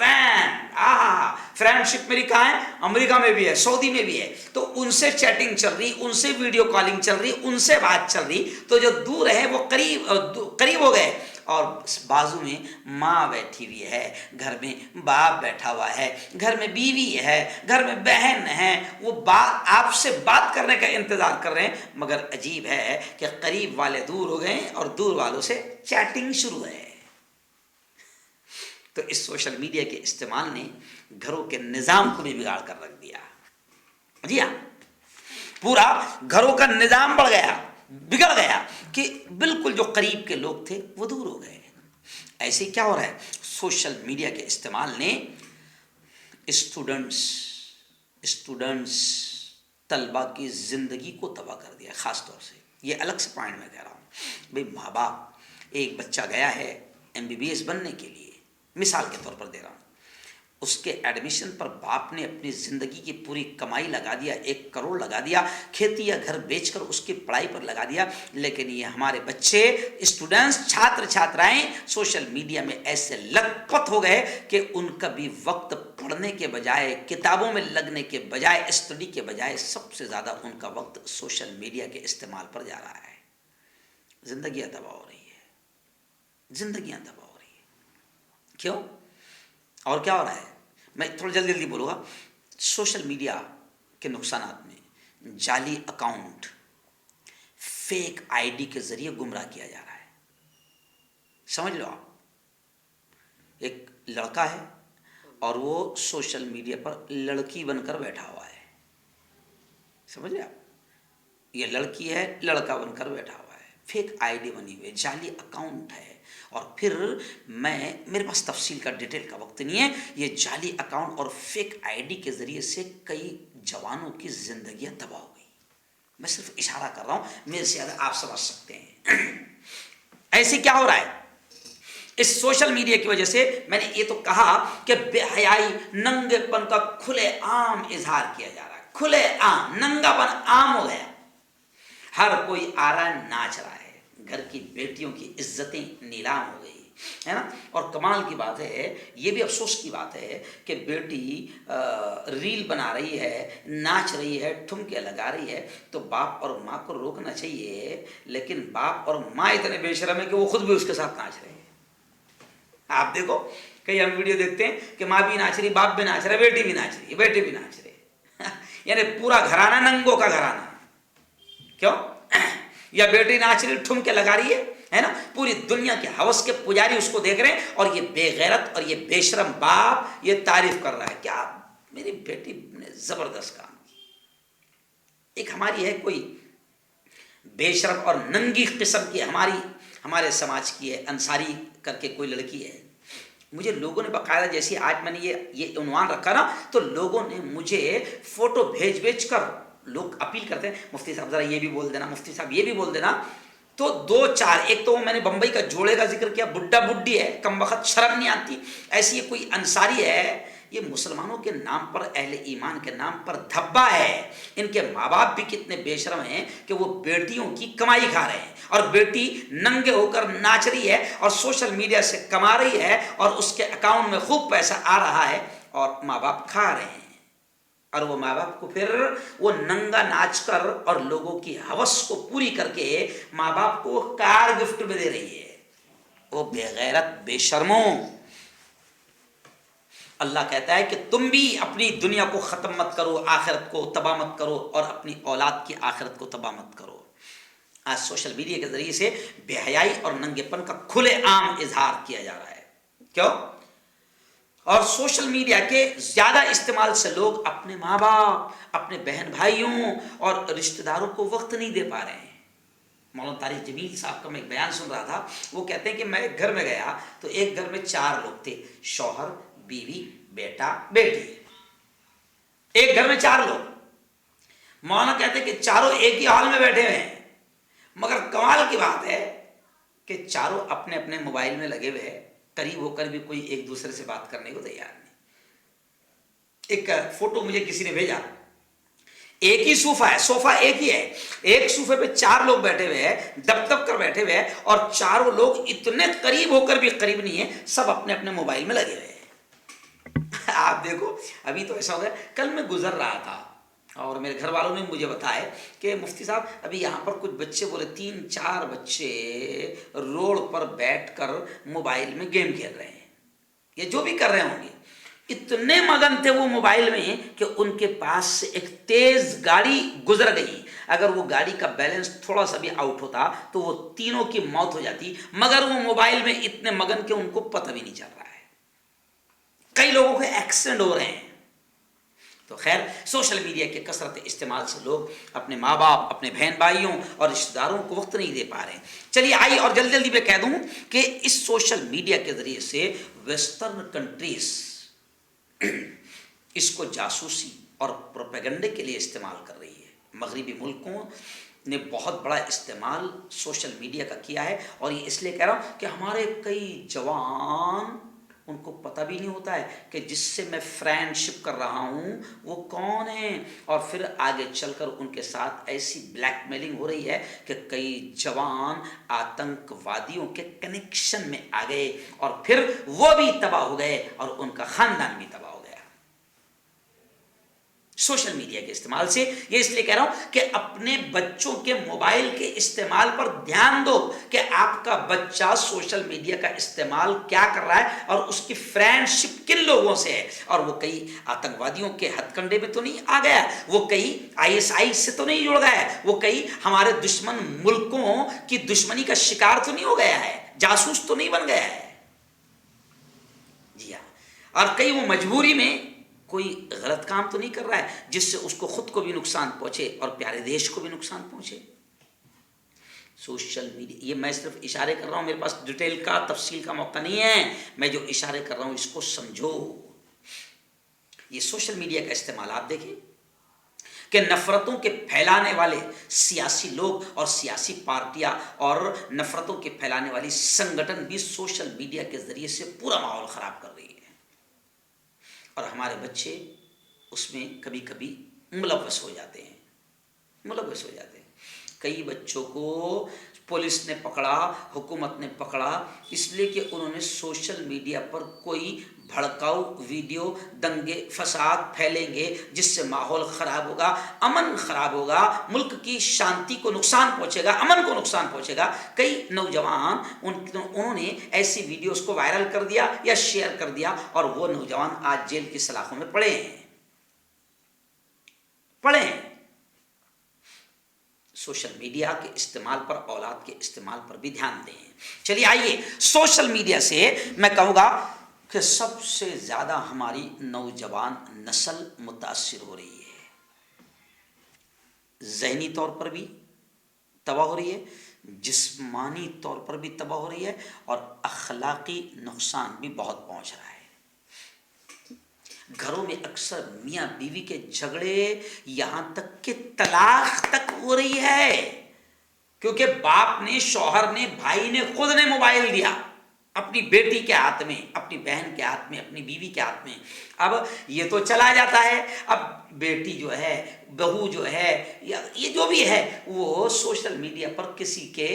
فرینڈ شپ میری کہاں ہے, امریکہ میں بھی ہے, سعودی میں بھی ہے, تو ان سے چیٹنگ چل رہی, ان سے ویڈیو کالنگ چل رہی, ان سے بات چل رہی, تو جو دور ہے وہ قریب ہو گئے. اور بازو میں ماں بیٹھی ہوئی ہے, گھر میں باپ بیٹھا ہوا ہے, گھر میں بیوی ہے, گھر میں بہن ہے, وہ آپ سے بات کرنے کا انتظار کر رہے ہیں, مگر عجیب ہے کہ قریب والے دور ہو گئے اور دور والوں سے چیٹنگ شروع ہے. تو اس سوشل میڈیا کے استعمال نے گھروں کے نظام کو بھی بگاڑ کر رکھ دیا. جی ہاں, پورا گھروں کا نظام بڑھ گیا, بگڑ گیا کہ بالکل جو قریب کے لوگ تھے وہ دور ہو گئے. ایسے کیا ہو رہا ہے, سوشل میڈیا کے استعمال نے اسٹوڈنٹس طلبہ کی زندگی کو تباہ کر دیا. خاص طور سے یہ الگ سے پوائنٹ میں کہہ رہا ہوں بھئی, ماں باپ, ایک بچہ گیا ہے MBBS بننے کے لیے, مثال کے طور پر دے رہا ہوں, اس کے ایڈمیشن پر باپ نے اپنی زندگی کی پوری کمائی لگا دیا, 1 کروڑ لگا دیا, کھیتی یا گھر بیچ کر اس کی پڑھائی پر لگا دیا. لیکن یہ ہمارے بچے, اسٹوڈنٹس, چھاتر چھاترائیں سوشل میڈیا میں ایسے لت پت ہو گئے کہ ان کا بھی وقت پڑھنے کے بجائے, کتابوں میں لگنے کے بجائے, اسٹڈی کے بجائے, سب سے زیادہ ان کا وقت سوشل میڈیا کے استعمال پر جا رہا ہے. زندگیاں تباہ ہو رہی ہے, زندگیاں تباہ ہو رہی ہے. کیوں اور کیا ہو رہا ہے, میں تھوڑا جلدی بولوں گا. سوشل میڈیا کے نقصانات میں جعلی اکاؤنٹ, فیک ID کے ذریعے گمراہ کیا جا رہا ہے. سمجھ لو, آپ ایک لڑکا ہے اور وہ سوشل میڈیا پر لڑکی بن کر بیٹھا ہوا ہے. سمجھ لیں آپ, یہ لڑکی ہے لڑکا بن کر بیٹھا ہوا ہے, فیک ID بنی ہوئی ہے, جعلی اکاؤنٹ ہے. اور پھر میرے پاس تفصیل کا ڈیٹیل کا وقت نہیں ہے, یہ جعلی اکاؤنٹ اور فیک ID کے ذریعے سے کئی جوانوں کی زندگیاں تباہ ہو گئی. میں صرف اشارہ کر رہا ہوں, میرے سے زیادہ آپ سمجھ سکتے ہیں. ایسے کیا ہو رہا ہے, اس سوشل میڈیا کی وجہ سے میں نے یہ تو کہا کہ بے حیائی, ننگے پن کا کھلے عام اظہار کیا جا رہا ہے. کھلے عام ننگا پن عام ہو گیا, ہر کوئی آ رہا ہے, ناچ رہا ہے, گھر کی بیٹیوں کی عزتیں نیلام ہو گئی ہے نا. اور کمال کی بات ہے, یہ بھی افسوس کی بات ہے کہ بیٹی ریل بنا رہی ہے, ناچ رہی ہے, ٹھمکے لگا رہی ہے, تو باپ اور ماں کو روکنا چاہیے, لیکن باپ اور ماں اتنے بے شرم ہے کہ وہ خود بھی اس کے ساتھ ناچ رہے ہیں. آپ دیکھو, کئی ہم ویڈیو دیکھتے ہیں کہ ماں بھی ناچ رہی, باپ بھی ناچ رہا ہے, بیٹی بھی ناچ رہی ہے, بیٹے بھی ناچ رہے, یعنی پورا گھرانہ ننگوں کا گھرانہ. کیوں؟ یا بیٹی ناچ رہی ٹھمکے لگا رہی ہے نا، پوری دنیا کے ہوس کے پجاری اس کو دیکھ رہے ہیں، اور یہ بے غیرت اور یہ بے شرم باپ یہ تعریف کر رہا ہے کیا میری بیٹی نے زبردست کام کی۔ ایک ہماری ہے کوئی بے شرم اور ننگی قسم کی ہمارے سماج کی ہے، انصاری کر کے کوئی لڑکی ہے، مجھے لوگوں نے باقاعدہ، جیسے آج میں نے یہ عنوان رکھا نا، تو لوگوں نے مجھے فوٹو بھیج کر لوگ اپیل کرتے ہیں مفتی صاحب ذرا یہ بھی بول دینا، مفتی صاحب یہ بھی بول دینا، تو 2-4، ایک تو میں نے بمبئی کا جوڑے کا ذکر کیا، بڈھا بڈھی ہے، کم وقت شرم نہیں آتی، ایسی یہ کوئی انصاری ہے، یہ مسلمانوں کے نام پر، اہل ایمان کے نام پر دھبا ہے، ان کے ماں باپ بھی کتنے بے شرم ہیں کہ وہ بیٹیوں کی کمائی کھا رہے ہیں، اور بیٹی ننگے ہو کر ناچ رہی ہے اور سوشل میڈیا سے کما رہی ہے، اور اس کے اکاؤنٹ میں خوب پیسہ آ رہا ہے، اور ماں باپ کھا رہے ہیں، اور وہ ماں باپ کو پھر وہ ننگا ناچ کر اور لوگوں کی ہوس کو پوری کر کے ماں باپ کو کار گفٹ میں دے رہی ہے۔ وہ بے غیرت بے شرموں، اللہ کہتا ہے کہ تم بھی اپنی دنیا کو ختم مت کرو، آخرت کو تباہ مت کرو، اور اپنی اولاد کی آخرت کو تباہ مت کرو۔ آج سوشل میڈیا کے ذریعے سے بے حیائی اور ننگے پن کا کھلے عام اظہار کیا جا رہا ہے، کیوں؟ اور سوشل میڈیا کے زیادہ استعمال سے لوگ اپنے ماں باپ، اپنے بہن بھائیوں اور رشتہ داروں کو وقت نہیں دے پا رہے ہیں۔ مولانا طارق جمیل صاحب کا میں ایک بیان سن رہا تھا، وہ کہتے ہیں کہ میں ایک گھر میں گیا تو ایک گھر میں 4 لوگ تھے، شوہر، بیوی، بیٹا، بیٹی، ایک گھر میں 4 لوگ۔ مولانا کہتے ہیں کہ چاروں ایک ہی ہال میں بیٹھے ہوئے ہیں، مگر کمال کی بات ہے کہ چاروں اپنے اپنے موبائل میں لگے ہوئے ہیں، قریب ہو کر بھی کوئی ایک دوسرے سے بات کرنے کو تیار نہیں۔ ایک فوٹو مجھے کسی نے بھیجا، ایک ہی صوفہ ایک ہی ہے، ایک صوفے پہ 4 لوگ بیٹھے ہوئے ہیں، دب دب کر بیٹھے ہوئے ہیں، اور چاروں لوگ اتنے قریب ہو کر بھی قریب نہیں ہیں، سب اپنے اپنے موبائل میں لگے ہوئے ہیں۔ آپ دیکھو، ابھی تو ایسا ہو گیا، کل میں گزر رہا تھا اور میرے گھر والوں نے مجھے بتایا کہ مفتی صاحب ابھی یہاں پر کچھ بچے، بولے 3-4 بچے روڈ پر بیٹھ کر موبائل میں گیم کھیل رہے ہیں، یہ جو بھی کر رہے ہوں گے، اتنے مگن تھے وہ موبائل میں کہ ان کے پاس سے ایک تیز گاڑی گزر گئی، اگر وہ گاڑی کا بیلنس تھوڑا سا بھی آؤٹ ہوتا تو وہ تینوں کی موت ہو جاتی، مگر وہ موبائل میں اتنے مگن کہ ان کو پتہ بھی نہیں چل رہا ہے۔ کئی لوگوں کے ایکسیڈنٹ ہو رہے ہیں۔ تو خیر، سوشل میڈیا کے کثرت استعمال سے لوگ اپنے ماں باپ، اپنے بہن بھائیوں اور رشتہ داروں کو وقت نہیں دے پا رہے ہیں۔ چلیے آئیے اور جلدی جلدی میں کہہ دوں کہ اس سوشل میڈیا کے ذریعے سے ویسٹرن کنٹریز اس کو جاسوسی اور پروپیگنڈے کے لیے استعمال کر رہی ہے۔ مغربی ملکوں نے بہت بڑا استعمال سوشل میڈیا کا کیا ہے، اور یہ اس لیے کہہ رہا ہوں کہ ہمارے کئی جوان، ان کو پتہ بھی نہیں ہوتا ہے کہ جس سے میں فرینڈ شپ کر رہا ہوں وہ کون ہے، اور پھر آگے چل کر ان کے ساتھ ایسی بلیک میلنگ ہو رہی ہے کہ کئی جوان آتنک وادیوں کے کنیکشن میں آ گئے، اور پھر وہ بھی تباہ ہو گئے اور ان کا خاندان بھی تباہ ہو گیا سوشل میڈیا کے استعمال سے۔ یہ اس لیے کہہ رہا ہوں کہ اپنے بچوں کے موبائل کے استعمال پر دھیان دو کہ آپ کا بچہ سوشل میڈیا کا استعمال کیا کر رہا ہے، اور اس کی فرینڈ شپ کن لوگوں سے ہے، اور وہ کئی آتنکوادیوں کے ہتھ کنڈے میں تو نہیں آ گیا، وہ کئی ISI سے تو نہیں جڑ گیا ہے، وہ کئی ہمارے دشمن ملکوں کی دشمنی کا شکار تو نہیں ہو گیا ہے، جاسوس تو نہیں بن گیا ہے۔ جی ہاں، اور کئی وہ مجبوری میں کوئی غلط کام تو نہیں کر رہا ہے جس سے اس کو خود کو بھی نقصان پہنچے اور پیارے دیش کو بھی نقصان پہنچے۔ سوشل میڈیا، یہ میں صرف اشارے کر رہا ہوں، میرے پاس ڈیٹیل کا تفصیل کا موقع نہیں ہے، میں جو اشارے کر رہا ہوں اس کو سمجھو۔ یہ سوشل میڈیا کا استعمال آپ دیکھیں کہ نفرتوں کے پھیلانے والے سیاسی لوگ اور سیاسی پارٹیاں اور نفرتوں کے پھیلانے والی سنگٹن بھی سوشل میڈیا کے ذریعے سے پورا ماحول خراب کر رہی ہے، اور ہمارے بچے اس میں کبھی کبھی ملوث ہو جاتے ہیں۔ کئی بچوں کو پولیس نے پکڑا، حکومت نے پکڑا، اس لیے کہ انہوں نے سوشل میڈیا پر کوئی بھڑکاؤ ویڈیو، دنگے فساد پھیلیں گے جس سے ماحول خراب ہوگا، امن خراب ہوگا، ملک کی شانتی کو نقصان پہنچے گا، امن کو نقصان پہنچے گا۔ کئی نوجوان انہوں نے ایسی ویڈیوز کو وائرل کر دیا یا شیئر کر دیا، اور وہ نوجوان آج جیل کی سلاخوں میں پڑے ہیں۔ سوشل میڈیا کے استعمال پر، اولاد کے استعمال پر بھی دھیان دیں۔ چلیے آئیے، سوشل میڈیا سے میں کہوں گا کہ سب سے زیادہ ہماری نوجوان نسل متاثر ہو رہی ہے، ذہنی طور پر بھی تباہ ہو رہی ہے، جسمانی طور پر بھی تباہ ہو رہی ہے، اور اخلاقی نقصان بھی بہت پہنچ رہا ہے۔ گھروں میں اکثر میاں بیوی کے جھگڑے، یہاں تک کہ طلاق تک ہو رہی ہے، کیونکہ باپ نے، شوہر نے، بھائی نے، خود نے موبائل دیا اپنی بیٹی کے ہاتھ میں، اپنی بہن کے ہاتھ میں، اپنی بیوی کے ہاتھ میں۔ اب یہ تو چلا جاتا ہے، اب بیٹی جو ہے، بہو جو ہے، یا یہ جو بھی ہے، وہ سوشل میڈیا پر کسی کے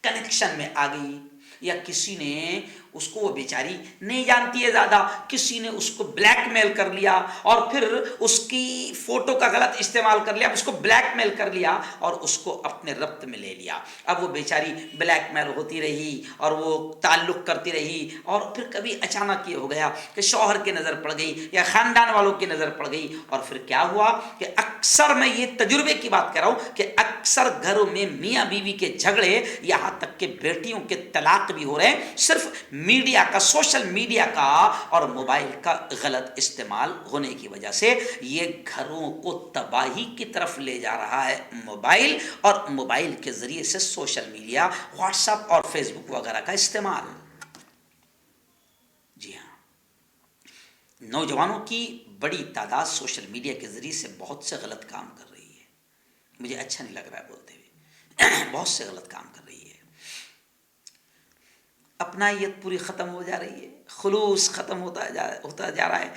کنیکشن میں آ گئی، یا کسی نے اس کو، وہ بیچاری نہیں جانتی ہے زیادہ، کسی نے اس کو بلیک میل کر لیا، اور پھر اس کی فوٹو کا غلط استعمال کر لیا، اس کو بلیک میل کر لیا اور اس کو اپنے ربط میں لے لیا۔ اب وہ بیچاری بلیک میل ہوتی رہی اور وہ تعلق کرتی رہی، اور پھر کبھی اچانک یہ ہو گیا کہ شوہر کی نظر پڑ گئی یا خاندان والوں کی نظر پڑ گئی، اور پھر کیا ہوا کہ اکثر، میں یہ تجربے کی بات کر رہا ہوں کہ اکثر گھروں میں میاں بیوی کے جھگڑے، یہاں تک کہ بیٹیوں کے طلاق بھی ہو رہے ہیں، صرف میڈیا کا، سوشل میڈیا کا اور موبائل کا غلط استعمال ہونے کی وجہ سے۔ یہ گھروں کو تباہی کی طرف لے جا رہا ہے موبائل، اور موبائل کے ذریعے سے سوشل میڈیا، واٹس ایپ اور فیس بک وغیرہ کا استعمال۔ جی ہاں، نوجوانوں کی بڑی تعداد سوشل میڈیا کے ذریعے سے بہت سے غلط کام کر رہی ہے، مجھے اچھا نہیں لگ رہا ہے بولتے ہوئے، بہت سے غلط کام کر رہی ہے۔ اپنائیت پوری ختم ہو جا رہی ہے، خلوص ختم ہوتا جا رہا ہے۔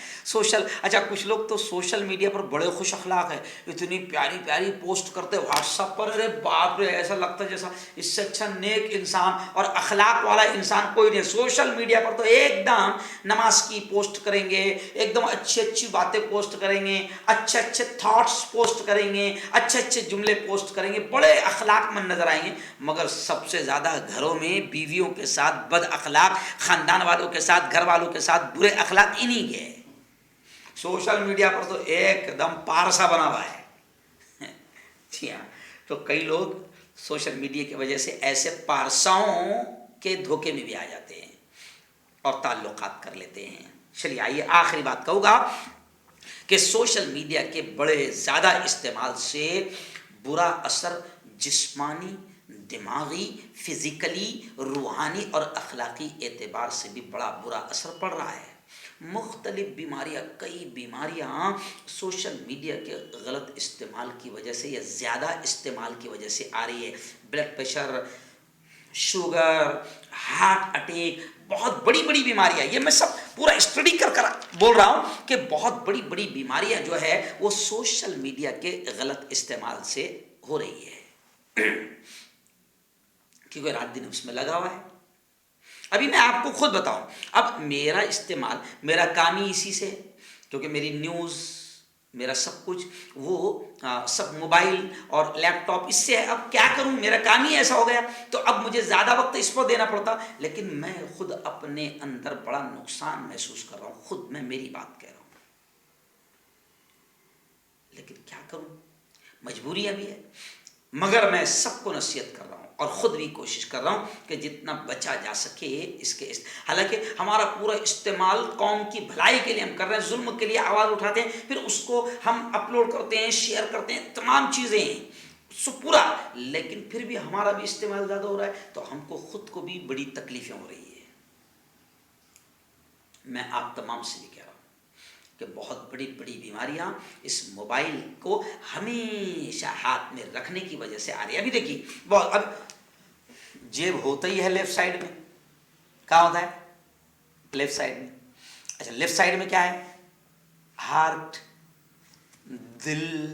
اچھا، کچھ لوگ تو سوشل میڈیا پر بڑے خوش اخلاق ہیں، اتنی پیاری پیاری پوسٹ کرتے واٹس ایپ پر، ارے باپ رے، ایسا لگتا ہے جیسا اس سے اچھا نیک انسان اور اخلاق والا انسان کوئی نہیں۔ سوشل میڈیا پر تو ایک دم نماز کی پوسٹ کریں گے، ایک دم اچھی اچھی باتیں پوسٹ کریں گے، اچھے اچھے تھاٹس پوسٹ کریں گے، اچھے اچھے جملے پوسٹ کریں گے، بڑے اخلاق مند نظر آئیں گے، مگر سب سے زیادہ گھروں میں بیویوں کے ساتھ بد اخلاق، خاندان والوں کے ساتھ، گھر والوں کے ساتھ برے اخلاق انہی کے۔ سوشل میڈیا پر تو ایک دم پارسا بنا ہوا ہے۔ جی ہاں، تو کئی لوگ سوشل میڈیا کی وجہ سے ایسے پارساؤں کے دھوکے میں بھی آ جاتے ہیں اور تعلقات کر لیتے ہیں۔ چلیے آئیے، آخری بات کہوں گا کہ سوشل میڈیا کے بڑے زیادہ استعمال سے برا اثر جسمانی، دماغی، فزیکلی، روحانی اور اخلاقی اعتبار سے بھی بڑا برا اثر پڑ رہا ہے۔ مختلف بیماریاں، کئی بیماریاں سوشل میڈیا کے غلط استعمال کی وجہ سے یا زیادہ استعمال کی وجہ سے آ رہی ہے۔ Blood pressure, sugar, heart attack, بہت بڑی بڑی بیماریاں، یہ میں سب پورا اسٹڈی کر بول رہا ہوں کہ بہت بڑی بڑی بیماریاں جو ہے وہ سوشل میڈیا کے غلط استعمال سے ہو رہی ہے، کیونکہ رات دن اس میں لگا ہوا ہے۔ ابھی میں آپ کو خود بتاؤں، اب میرا استعمال، میرا کام ہی اسی سے ہے، کیونکہ میری نیوز، میرا سب کچھ وہ سب موبائل اور لیپ ٹاپ اس سے ہے۔ اب کیا کروں، میرا کام ہی ایسا ہو گیا، تو اب مجھے زیادہ وقت اس پر دینا پڑتا، لیکن میں خود اپنے اندر بڑا نقصان محسوس کر رہا ہوں، خود میں میری بات کہہ رہا ہوں، لیکن کیا کروں، مجبوریاں بھی ہے۔ مگر میں سب کو نصیحت کر رہا ہوں اور خود بھی کوشش کر رہا ہوں کہ جتنا بچا جا سکے اس کے حالانکہ ہمارا پورا استعمال قوم کی بھلائی کے لیے ہم کر رہے ہیں، ظلم کے لیے آواز اٹھاتے ہیں، پھر اس کو ہم اپلوڈ کرتے ہیں، شیئر کرتے ہیں، تمام چیزیں سو پورا، لیکن پھر بھی ہمارا بھی استعمال زیادہ ہو رہا ہے، تو ہم کو خود کو بھی بڑی تکلیفیں ہو رہی ہے۔ میں آپ تمام سے بھی کہہ رہا ہوں کہ بہت بڑی بڑی بیماریاں اس موبائل کو ہمیشہ ہاتھ میں رکھنے کی وجہ سے آ رہی ہے۔ ابھی دیکھیے، بہت اب جیب ہوتا ہی ہے لیفٹ سائڈ میں، کہاں ہوتا ہے؟ لیفٹ سائڈ میں۔ اچھا، لیفٹ سائڈ میں کیا ہے؟ ہارٹ، دل۔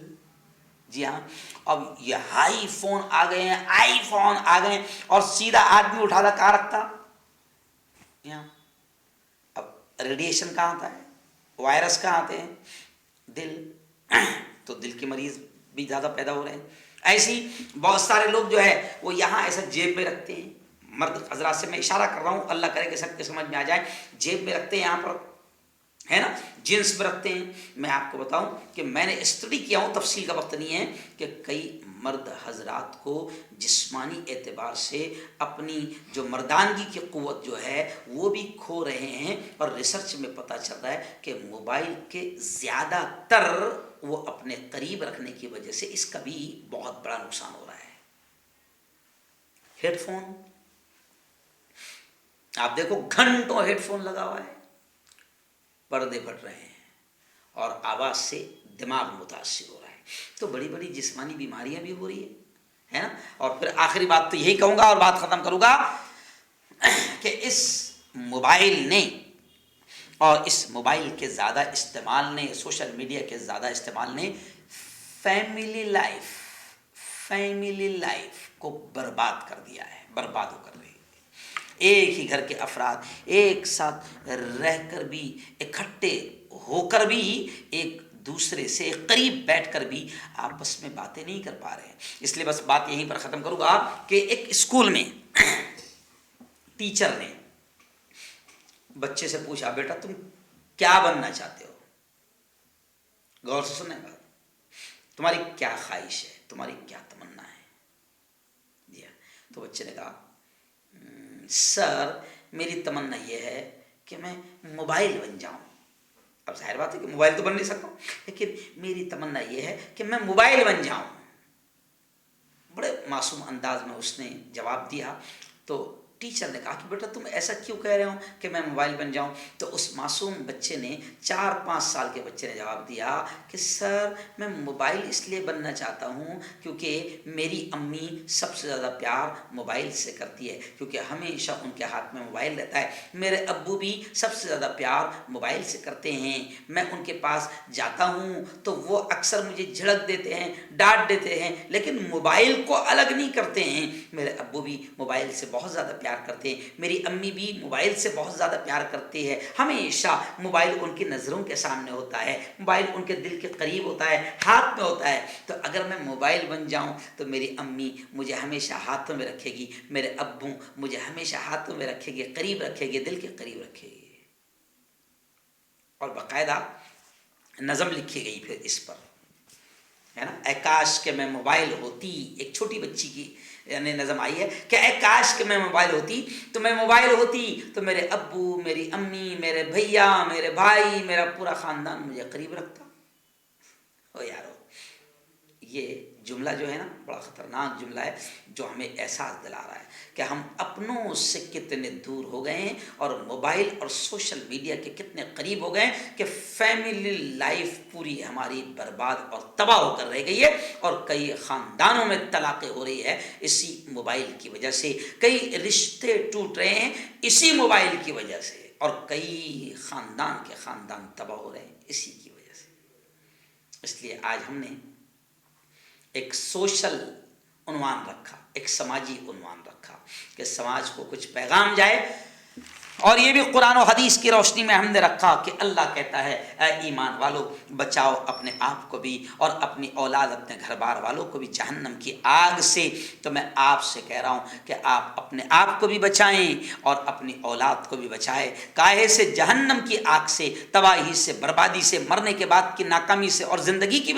جی ہاں، اب یہ ہائی فون آ گئے ہیں، آئی فون آ گئے ہیں، اور سیدھا آدمی اٹھاتا کہاں رکھتا؟ یہاں۔ اب ریڈیشن کہاں آتا ہے؟ وائرس کہاں آتے ہیں؟ دل۔ تو دل کے مریض بھی زیادہ پیدا ہو رہے ہیں۔ ایسے ہی بہت سارے لوگ جو ہے وہ یہاں ایسا جیب میں رکھتے ہیں، مرد حضرات سے میں اشارہ کر رہا ہوں، اللہ کرے کہ سب کے سمجھ میں آ جائے، جیب میں رکھتے ہیں یہاں پر، ہے نا, جنس میں رکھتے ہیں. میں آپ کو بتاؤں کہ میں نے اسٹڈی کیا ہوں, تفصیل کا وقت نہیں ہے, کہ کئی مرد حضرات کو جسمانی اعتبار سے اپنی جو مردانگی کی قوت جو ہے وہ بھی کھو رہے ہیں, اور ریسرچ میں پتہ چل رہا ہے کہ موبائل کے زیادہ تر وہ اپنے قریب رکھنے کی وجہ سے اس کا بھی بہت بڑا نقصان ہو رہا ہے. ہیڈ فون, آپ دیکھو گھنٹوں ہیڈ فون لگا ہوا ہے, پردے پھٹ رہے ہیں اور آواز سے دماغ متاثر ہو رہا ہے, تو بڑی بڑی جسمانی بیماریاں بھی ہو رہی ہے نا. اور پھر آخری بات تو یہی کہوں گا اور بات ختم کروں گا کہ اس موبائل نے اور اس موبائل کے زیادہ استعمال نے, سوشل میڈیا کے زیادہ استعمال نے فیملی لائف کو برباد کر دیا ہے, برباد ہو کر رہی ہے. ایک ہی گھر کے افراد ایک ساتھ رہ کر بھی, اکٹھے ہو کر بھی, ایک دوسرے سے قریب بیٹھ کر بھی آپس میں باتیں نہیں کر پا رہے ہیں. اس لیے بس بات یہیں پر ختم کروں گا کہ ایک اسکول میں ٹیچر نے بچے سے پوچھا, بیٹا تم کیا بننا چاہتے ہو؟ غور سے سنیں گا, تمہاری کیا خواہش ہے, تمہاری کیا تمنا ہے؟ جی, تو بچے نے کہا سر میری تمنا یہ ہے کہ میں موبائل بن جاؤں. اب ظاہر بات ہے کہ موبائل تو بن نہیں سکتا, لیکن میری تمنا یہ ہے کہ میں موبائل بن جاؤں. بڑے معصوم انداز میں اس نے جواب دیا. تو ٹیچر نے کہا کہ بیٹا تم ایسا کیوں کہہ رہے ہو کہ میں موبائل بن جاؤں؟ تو اس معصوم بچے نے, 4-5 سال کے بچے نے جواب دیا کہ سر میں موبائل اس لیے بننا چاہتا ہوں کیونکہ میری امی سب سے زیادہ پیار موبائل سے کرتی ہے, کیونکہ ہمیشہ ان کے ہاتھ میں موبائل رہتا ہے. میرے ابو بھی سب سے زیادہ پیار موبائل سے کرتے ہیں. میں ان کے پاس جاتا ہوں تو وہ اکثر مجھے جھڑک دیتے ہیں, ڈانٹ دیتے ہیں, لیکن موبائل کو الگ نہیں کرتے ہیں. میرے ابو بھی موبائل سے بہت زیادہ پیار کرتے ہیں, میری امی بھی موبائل سے بہت زیادہ پیار کرتی ہے. ہمیشہ موبائل ان کی نظروں کے سامنے ہوتا ہے, موبائل ان کے دل کے قریب ہوتا ہے, ہاتھ میں ہوتا ہے. تو اگر میں موبائل بن جاؤں تو میری امی مجھے ہمیشہ ہاتھوں میں رکھے گی, میرے ابو مجھے ہمیشہ ہاتھوں میں رکھے گی, قریب رکھے گی, دل کے قریب رکھے گی. اور باقاعدہ نظم لکھی گئی پھر اس پر, ہے نا. اے کاش کہ میں موبائل ہوتی, ایک چھوٹی بچی کی یعنی نظم آئی ہے کہ اے کاش کہ میں موبائل ہوتی تو میں موبائل ہوتی تو میرے ابو, میری امی, میرے بھیا, میرے بھائی, میرا پورا خاندان مجھے قریب رکھتا. او یارو, یہ جملہ جو ہے نا بڑا خطرناک جملہ ہے, جو ہمیں احساس دلا رہا ہے کہ ہم اپنوں سے کتنے دور ہو گئے ہیں اور موبائل اور سوشل میڈیا کے کتنے قریب ہو گئے ہیں کہ فیملی لائف پوری ہماری برباد اور تباہ ہو کر رہ گئی ہے. اور کئی خاندانوں میں طلاقیں ہو رہی ہے اسی موبائل کی وجہ سے, کئی رشتے ٹوٹ رہے ہیں اسی موبائل کی وجہ سے, اور کئی خاندان کے خاندان تباہ ہو رہے ہیں اسی کی وجہ سے. اس لیے آج ہم نے ایک سوشل عنوان رکھا, ایک سماجی عنوان رکھا کہ سماج کو کچھ پیغام جائے, اور یہ بھی قرآن و حدیث کی روشنی میں ہم نے رکھا کہ اللہ کہتا ہے اے ایمان والو بچاؤ اپنے آپ کو بھی اور اپنی اولاد, اپنے گھر بار والوں کو بھی جہنم کی آگ سے. تو میں آپ سے کہہ رہا ہوں کہ آپ اپنے آپ کو بھی بچائیں اور اپنی اولاد کو بھی بچائیں کاہے سے, جہنم کی آگ سے, تباہی سے, بربادی سے, مرنے کے بعد کی ناکامی سے, اور زندگی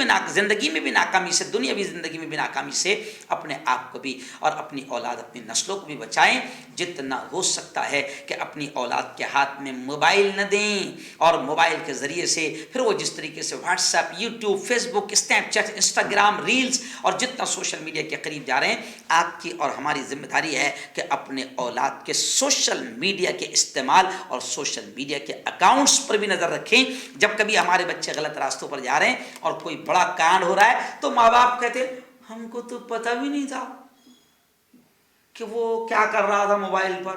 میں بھی ناکامی سے, دنیاوی زندگی میں بھی ناکامی سے. اپنے آپ کو بھی اور اپنی اولاد, اپنی نسلوں کو بھی بچائیں. جتنا ہو سکتا ہے کہ اپنی اولاد کے ہاتھ میں موبائل نہ دیں, اور موبائل کے ذریعے سے پھر وہ جس طریقے سے what's app, YouTube, Facebook, Snapchat, Instagram, reels اور جتنا سوشل میڈیا کے قریب جا رہے ہیں, آپ کی اور ہماری ذمہ داری ہے کہ اپنے اولاد کے سوشل میڈیا کے استعمال اور سوشل میڈیا کے اکاؤنٹس پر بھی نظر رکھیں. جب کبھی ہمارے بچے غلط راستوں پر جا رہے ہیں اور کوئی بڑا کانڈ ہو رہا ہے تو ماں باپ کہتے ہیں ہم کو تو پتہ بھی نہیں تھا کہ وہ کیا کر رہا تھا موبائل پر,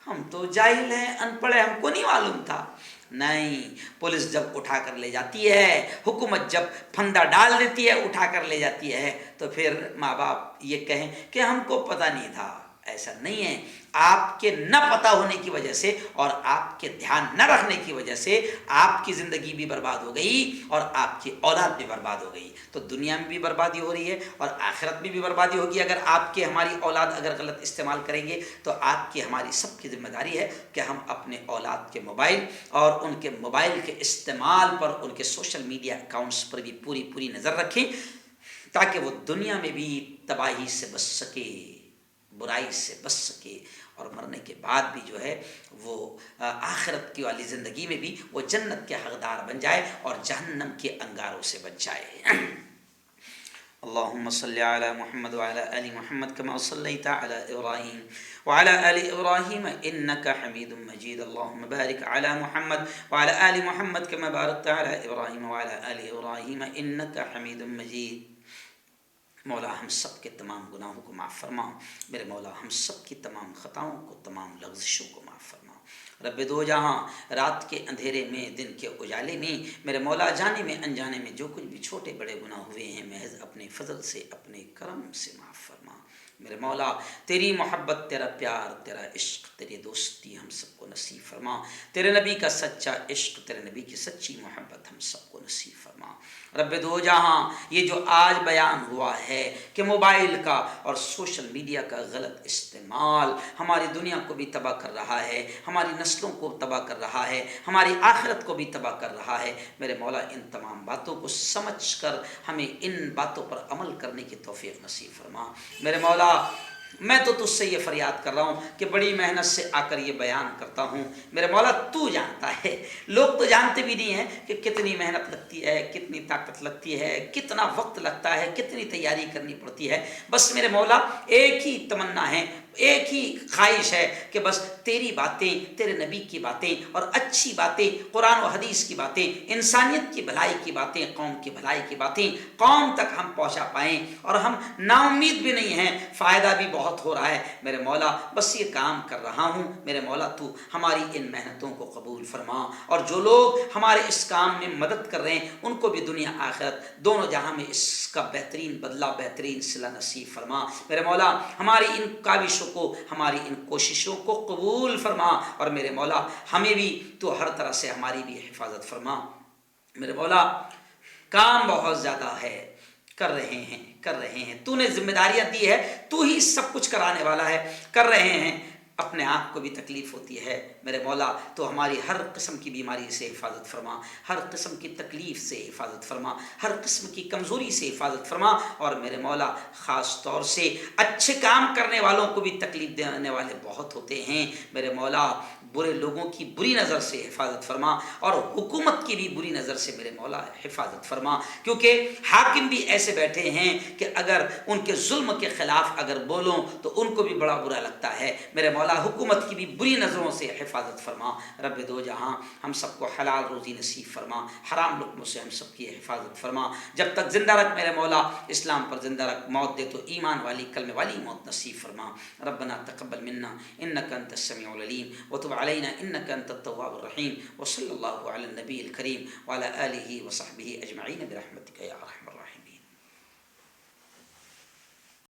ہم تو جاہل ہیں, ان پڑھ ہیں, ہم کو نہیں معلوم تھا. نہیں, پولیس جب اٹھا کر لے جاتی ہے, حکومت جب پھندا ڈال دیتی ہے, اٹھا کر لے جاتی ہے, تو پھر ماں باپ یہ کہیں کہ ہم کو پتہ نہیں تھا. ایسا نہیں ہے. آپ کے نہ پتہ ہونے کی وجہ سے اور آپ کے دھیان نہ رکھنے کی وجہ سے آپ کی زندگی بھی برباد ہو گئی اور آپ کی اولاد بھی برباد ہو گئی. تو دنیا میں بھی بربادی ہو رہی ہے اور آخرت میں بھی بربادی ہوگی. اگر آپ کے ہماری اولاد اگر غلط استعمال کریں گے تو آپ کی ہماری سب کی ذمہ داری ہے کہ ہم اپنے اولاد کے موبائل اور ان کے موبائل کے استعمال پر، ان کے سوشل میڈیا اکاؤنٹس پر بھی پوری نظر رکھیں تاکہ وہ دنیا میں بھی تباہی سے بچ سکے، برائی سے بچ سکے، اور مرنے کے بعد بھی جو ہے وہ آخرت کی والی زندگی میں بھی وہ جنت کے حقدار بن جائے اور جہنم کے انگاروں سے بچ جائے. اللهم صل على محمد وعلى آل محمد كما صليت على إبراهيم وعلى آل إبراهيم إنك حميد مجيد. اللهم بارك على محمد وعلى آل محمد كما باركت على إبراهيم وعلى آل إبراهيم إنك حميد مجيد. مولا ہم سب کے تمام گناہوں کو معاف فرما. میرے مولا ہم سب کی تمام خطاؤں کو، تمام لغزشوں کو معاف فرما. رب دو جہاں، رات کے اندھیرے میں، دن کے اجالے میں، میرے مولا جانے میں انجانے میں جو کچھ بھی چھوٹے بڑے گناہ ہوئے ہیں محض اپنے فضل سے، اپنے کرم سے معاف فرما. میرے مولا تیری محبت، تیرا پیار، تیرا عشق، تیری دوستی ہم سب کو نصیب فرما. تیرے نبی کا سچا عشق، تیرے نبی کی سچی محبت ہم سب کو نصیب فرما. رب دو جہاں، یہ جو آج بیان ہوا ہے کہ موبائل کا اور سوشل میڈیا کا غلط استعمال ہماری دنیا کو بھی تباہ کر رہا ہے، ہماری نسلوں کو تباہ کر رہا ہے، ہماری آخرت کو بھی تباہ کر رہا ہے، میرے مولا ان تمام باتوں کو سمجھ کر ہمیں ان باتوں پر عمل کرنے کی توفیق نصیب فرما. میرے مولا میں تو تجھ سے یہ فریاد کر رہا ہوں کہ بڑی محنت سے آ کر یہ بیان کرتا ہوں. میرے مولا تو جانتا ہے، لوگ تو جانتے بھی نہیں ہیں کہ کتنی محنت لگتی ہے، کتنی طاقت لگتی ہے، کتنا وقت لگتا ہے، کتنی تیاری کرنی پڑتی ہے. بس میرے مولا ایک ہی تمنا ہے، ایک ہی خواہش ہے کہ بس تیری باتیں، تیرے نبی کی باتیں اور اچھی باتیں، قرآن و حدیث کی باتیں، انسانیت کی بھلائی کی باتیں، قوم کی بھلائی کی باتیں قوم تک ہم پہنچا پائیں. اور ہم نا امید بھی نہیں ہیں، فائدہ بھی بہت ہو رہا ہے. میرے مولا بس یہ کام کر رہا ہوں. میرے مولا تو ہماری ان محنتوں کو قبول فرما، اور جو لوگ ہمارے اس کام میں مدد کر رہے ہیں ان کو بھی دنیا آخرت دونوں جہاں میں اس کا بہترین بدلہ، بہترین صلہ نصیب فرما. میرے مولا ہماری ان کاوشوں کو، ہماری ان کوششوں کو قبول فرما، اور میرے مولا ہمیں بھی تو ہر طرح سے ہماری بھی حفاظت فرما. میرے مولا کام بہت زیادہ ہے، کر رہے ہیں، تو نے ذمہ داریاں دی ہے، تو ہی سب کچھ کرانے والا ہے، کر رہے ہیں. اپنے آپ کو بھی تکلیف ہوتی ہے میرے مولا، تو ہماری ہر قسم کی بیماری سے حفاظت فرما، ہر قسم کی تکلیف سے حفاظت فرما، ہر قسم کی کمزوری سے حفاظت فرما. اور میرے مولا خاص طور سے اچھے کام کرنے والوں کو بھی تکلیف دینے والے بہت ہوتے ہیں. میرے مولا برے لوگوں کی بری نظر سے حفاظت فرما، اور حکومت کی بھی بری نظر سے میرے مولا حفاظت فرما. کیونکہ حاکم بھی ایسے بیٹھے ہیں کہ اگر ان کے ظلم کے خلاف اگر بولوں تو ان کو بھی بڑا برا لگتا ہے. میرے مولا حکومت کی بھی بری نظروں سے حفاظت فرما. رب دو جہاں ہم سب کو حلال روزی نصیب فرما، حرام لقموں سے ہم سب کی حفاظت فرما. جب تک زندہ رکھ میرے مولا اسلام پر زندہ رکھ، موت دے تو ایمان والی کلمہ والی موت نصیب فرما. ربنا تقبل منا انك انت السميع العليم وتب علينا انك انت التواب الرحيم. وصلى الله على النبي الكريم وعلى اله وصحبه اجمعين برحمتك يا ارحم الراحمين.